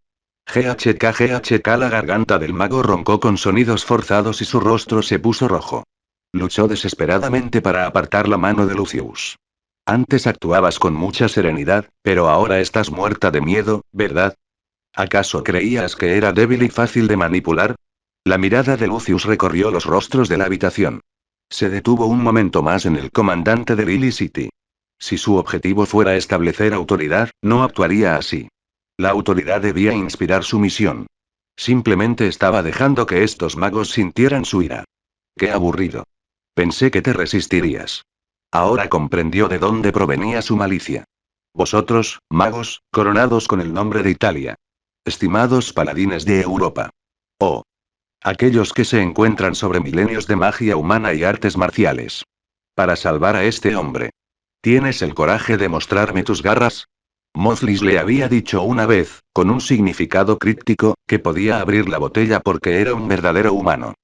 GHK la garganta del mago roncó con sonidos forzados y su rostro se puso rojo. Luchó desesperadamente para apartar la mano de Lucius. Antes actuabas con mucha serenidad, pero ahora estás muerta de miedo, ¿verdad? ¿Acaso creías que era débil y fácil de manipular? La mirada de Lucius recorrió los rostros de la habitación. Se detuvo un momento más en el comandante de Lily City. Si su objetivo fuera establecer autoridad, no actuaría así. La autoridad debía inspirar su misión. Simplemente estaba dejando que estos magos sintieran su ira. Qué aburrido. Pensé que te resistirías. Ahora comprendió de dónde provenía su malicia. Vosotros, magos, coronados con el nombre de Italia. Estimados paladines de Europa. Oh. Aquellos que se encuentran sobre milenios de magia humana y artes marciales. Para salvar a este hombre. ¿Tienes el coraje de mostrarme tus garras? Mozlis le había dicho una vez, con un significado críptico, que podía abrir la botella porque era un verdadero humano.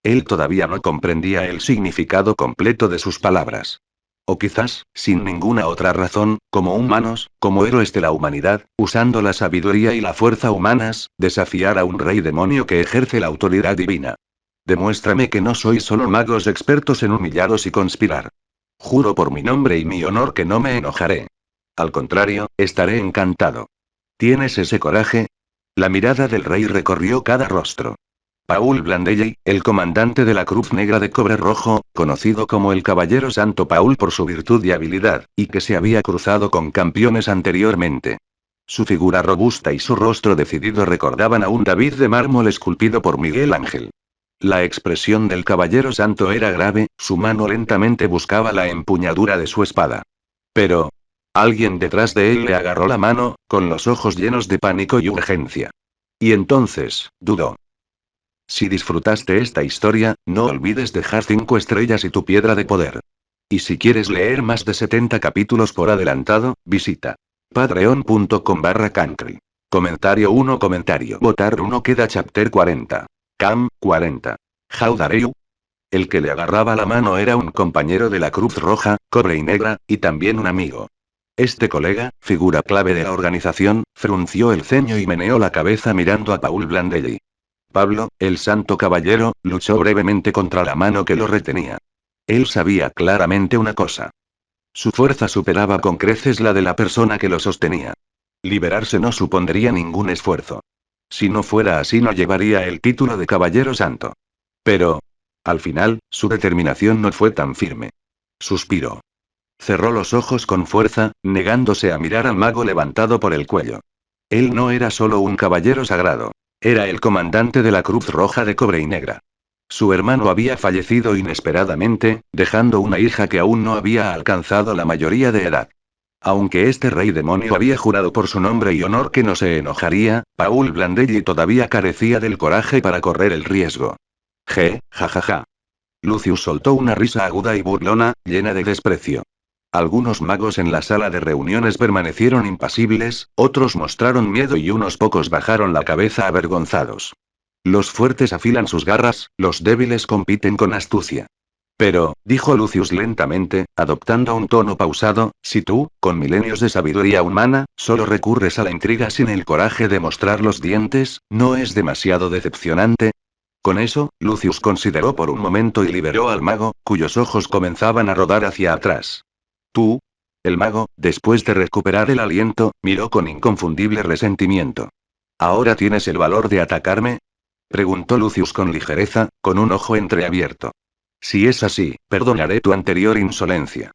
Él todavía no comprendía el significado completo de sus palabras. O quizás, sin ninguna otra razón, como humanos, como héroes de la humanidad, usando la sabiduría y la fuerza humanas, desafiar a un rey demonio que ejerce la autoridad divina. Demuéstrame que no sois solo magos expertos en humillaros y conspirar. Juro por mi nombre y mi honor que no me enojaré. Al contrario, estaré encantado. ¿Tienes ese coraje? La mirada del rey recorrió cada rostro. Paul Blandelli, el comandante de la Cruz Negra de Cobre Rojo, conocido como el Caballero Santo Paul por su virtud y habilidad, y que se había cruzado con campeones anteriormente. Su figura robusta y su rostro decidido recordaban a un David de mármol esculpido por Miguel Ángel. La expresión del Caballero Santo era grave, su mano lentamente buscaba la empuñadura de su espada. Pero, alguien detrás de él le agarró la mano, con los ojos llenos de pánico y urgencia. Y entonces, dudó. Si disfrutaste esta historia, no olvides dejar 5 estrellas y tu piedra de poder. Y si quieres leer más de 70 capítulos por adelantado, visita patreon.com/cancri. Comentario 1. Votar 1 queda chapter 40. Cam, 40. How dare you? El que le agarraba la mano era un compañero de la Cruz Roja, Cobre y Negra, y también un amigo. Este colega, figura clave de la organización, frunció el ceño y meneó la cabeza mirando a Paul Blandelli. Pablo, el santo caballero, luchó brevemente contra la mano que lo retenía. Él sabía claramente una cosa. Su fuerza superaba con creces la de la persona que lo sostenía. Liberarse no supondría ningún esfuerzo. Si no fuera así no llevaría el título de caballero santo. Pero, al final, su determinación no fue tan firme. Suspiró. Cerró los ojos con fuerza, negándose a mirar al mago levantado por el cuello. Él no era solo un caballero sagrado. Era el comandante de la Cruz Roja de Cobre y Negra. Su hermano había fallecido inesperadamente, dejando una hija que aún no había alcanzado la mayoría de edad. Aunque este rey demonio había jurado por su nombre y honor que no se enojaría, Paul Blandelli todavía carecía del coraje para correr el riesgo. Jajaja. Lucius soltó una risa aguda y burlona, llena de desprecio. Algunos magos en la sala de reuniones permanecieron impasibles, otros mostraron miedo y unos pocos bajaron la cabeza avergonzados. Los fuertes afilan sus garras, los débiles compiten con astucia. Pero, dijo Lucius lentamente, adoptando un tono pausado, si tú, con milenios de sabiduría humana, solo recurres a la intriga sin el coraje de mostrar los dientes, ¿no es demasiado decepcionante? Con eso, Lucius consideró por un momento y liberó al mago, cuyos ojos comenzaban a rodar hacia atrás. Tú. El mago, después de recuperar el aliento, miró con inconfundible resentimiento. ¿Ahora tienes el valor de atacarme? Preguntó Lucius con ligereza, con un ojo entreabierto. Si es así, perdonaré tu anterior insolencia.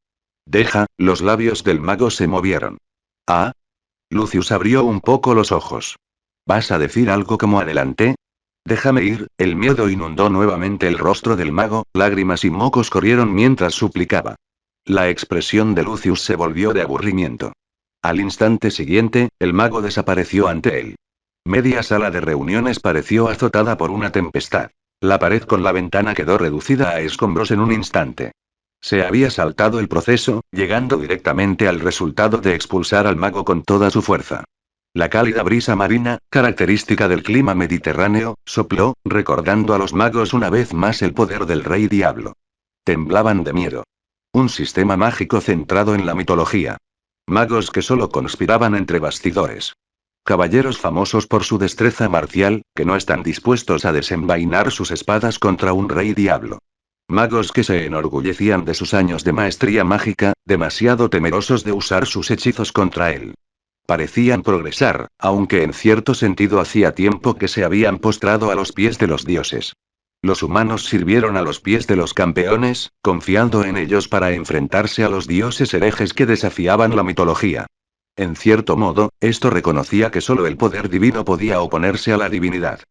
Deja, los labios del mago se movieron. Ah. Lucius abrió un poco los ojos. ¿Vas a decir algo como adelanté? Déjame ir, el miedo inundó nuevamente el rostro del mago, lágrimas y mocos corrieron mientras suplicaba. La expresión de Lucius se volvió de aburrimiento. Al instante siguiente, el mago desapareció ante él. Media sala de reuniones pareció azotada por una tempestad. La pared con la ventana quedó reducida a escombros en un instante. Se había saltado el proceso, llegando directamente al resultado de expulsar al mago con toda su fuerza. La cálida brisa marina, característica del clima mediterráneo, sopló, recordando a los magos una vez más el poder del rey diablo. Temblaban de miedo. Un sistema mágico centrado en la mitología. Magos que solo conspiraban entre bastidores. Caballeros famosos por su destreza marcial, que no están dispuestos a desenvainar sus espadas contra un rey diablo. Magos que se enorgullecían de sus años de maestría mágica, demasiado temerosos de usar sus hechizos contra él. Parecían progresar, aunque en cierto sentido hacía tiempo que se habían postrado a los pies de los dioses. Los humanos sirvieron a los pies de los campeones, confiando en ellos para enfrentarse a los dioses herejes que desafiaban la mitología. En cierto modo, esto reconocía que solo el poder divino podía oponerse a la divinidad.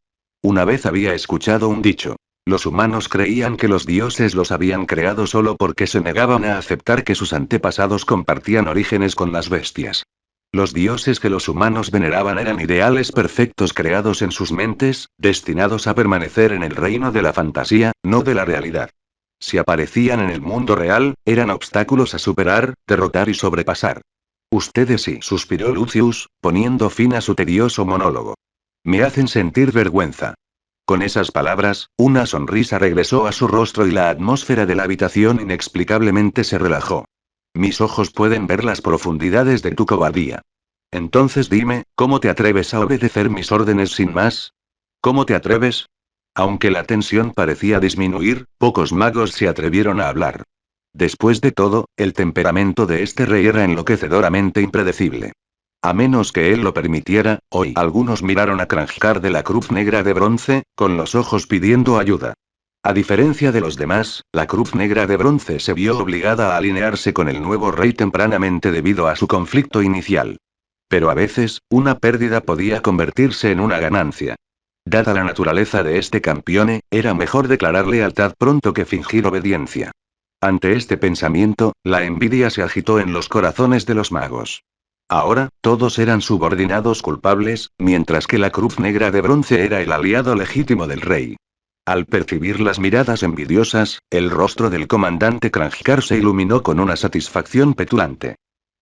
Una vez había escuchado un dicho. Los humanos creían que los dioses los habían creado solo porque se negaban a aceptar que sus antepasados compartían orígenes con las bestias. Los dioses que los humanos veneraban eran ideales perfectos creados en sus mentes, destinados a permanecer en el reino de la fantasía, no de la realidad. Si aparecían en el mundo real, eran obstáculos a superar, derrotar y sobrepasar. Ustedes sí, suspiró Lucius, poniendo fin a su tedioso monólogo. Me hacen sentir vergüenza. Con esas palabras, una sonrisa regresó a su rostro y la atmósfera de la habitación inexplicablemente se relajó. Mis ojos pueden ver las profundidades de tu cobardía. Entonces dime, ¿cómo te atreves a obedecer mis órdenes sin más? ¿Cómo te atreves? Aunque la tensión parecía disminuir, pocos magos se atrevieron a hablar. Después de todo, el temperamento de este rey era enloquecedoramente impredecible. A menos que él lo permitiera, hoy algunos miraron a Kranjkar de la Cruz Negra de Bronce, con los ojos pidiendo ayuda. A diferencia de los demás, la Cruz Negra de Bronce se vio obligada a alinearse con el nuevo rey tempranamente debido a su conflicto inicial. Pero a veces, una pérdida podía convertirse en una ganancia. Dada la naturaleza de este campeone, era mejor declarar lealtad pronto que fingir obediencia. Ante este pensamiento, la envidia se agitó en los corazones de los magos. Ahora, todos eran subordinados culpables, mientras que la Cruz Negra de Bronce era el aliado legítimo del rey. Al percibir las miradas envidiosas, el rostro del comandante Kranjkar se iluminó con una satisfacción petulante.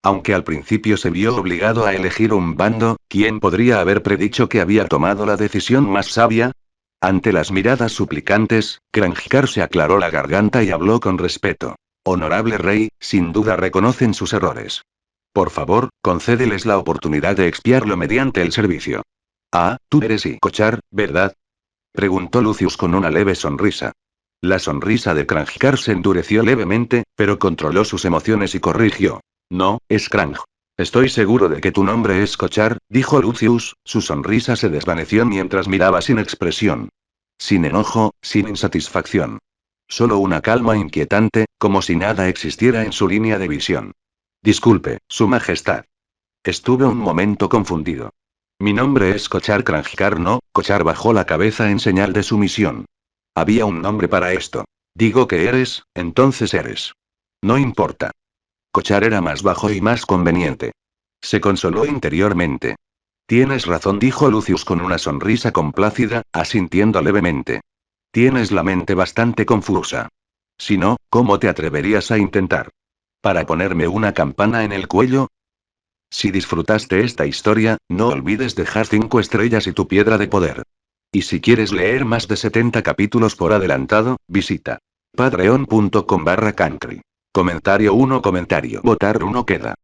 Aunque al principio se vio obligado a elegir un bando, ¿quién podría haber predicho que había tomado la decisión más sabia? Ante las miradas suplicantes, Kranjkar se aclaró la garganta y habló con respeto. Honorable rey, sin duda reconocen sus errores. Por favor, concédeles la oportunidad de expiarlo mediante el servicio. Ah, tú eres Ikochar, ¿verdad? Preguntó Lucius con una leve sonrisa. La sonrisa de Kranjkar se endureció levemente, pero controló sus emociones y corrigió. No, es Kranj. Estoy seguro de que tu nombre es Kochar, dijo Lucius, su sonrisa se desvaneció mientras miraba sin expresión. Sin enojo, sin insatisfacción. Solo una calma inquietante, como si nada existiera en su línea de visión. Disculpe, Su Majestad. Estuve un momento confundido. Mi nombre es Kochar Kranjkar, no. Kochar bajó la cabeza en señal de sumisión. Había un nombre para esto. Digo que eres, entonces eres. No importa. Kochar era más bajo y más conveniente. Se consoló interiormente. Tienes razón, dijo Lucius con una sonrisa complácida, asintiendo levemente. Tienes la mente bastante confusa. Si no, ¿cómo te atreverías a intentar? ¿Para ponerme una campana en el cuello? Si disfrutaste esta historia, no olvides dejar 5 estrellas y tu piedra de poder. Y si quieres leer más de 70 capítulos por adelantado, visita patreon.com/cancri. Comentario 1. Votar 1 queda.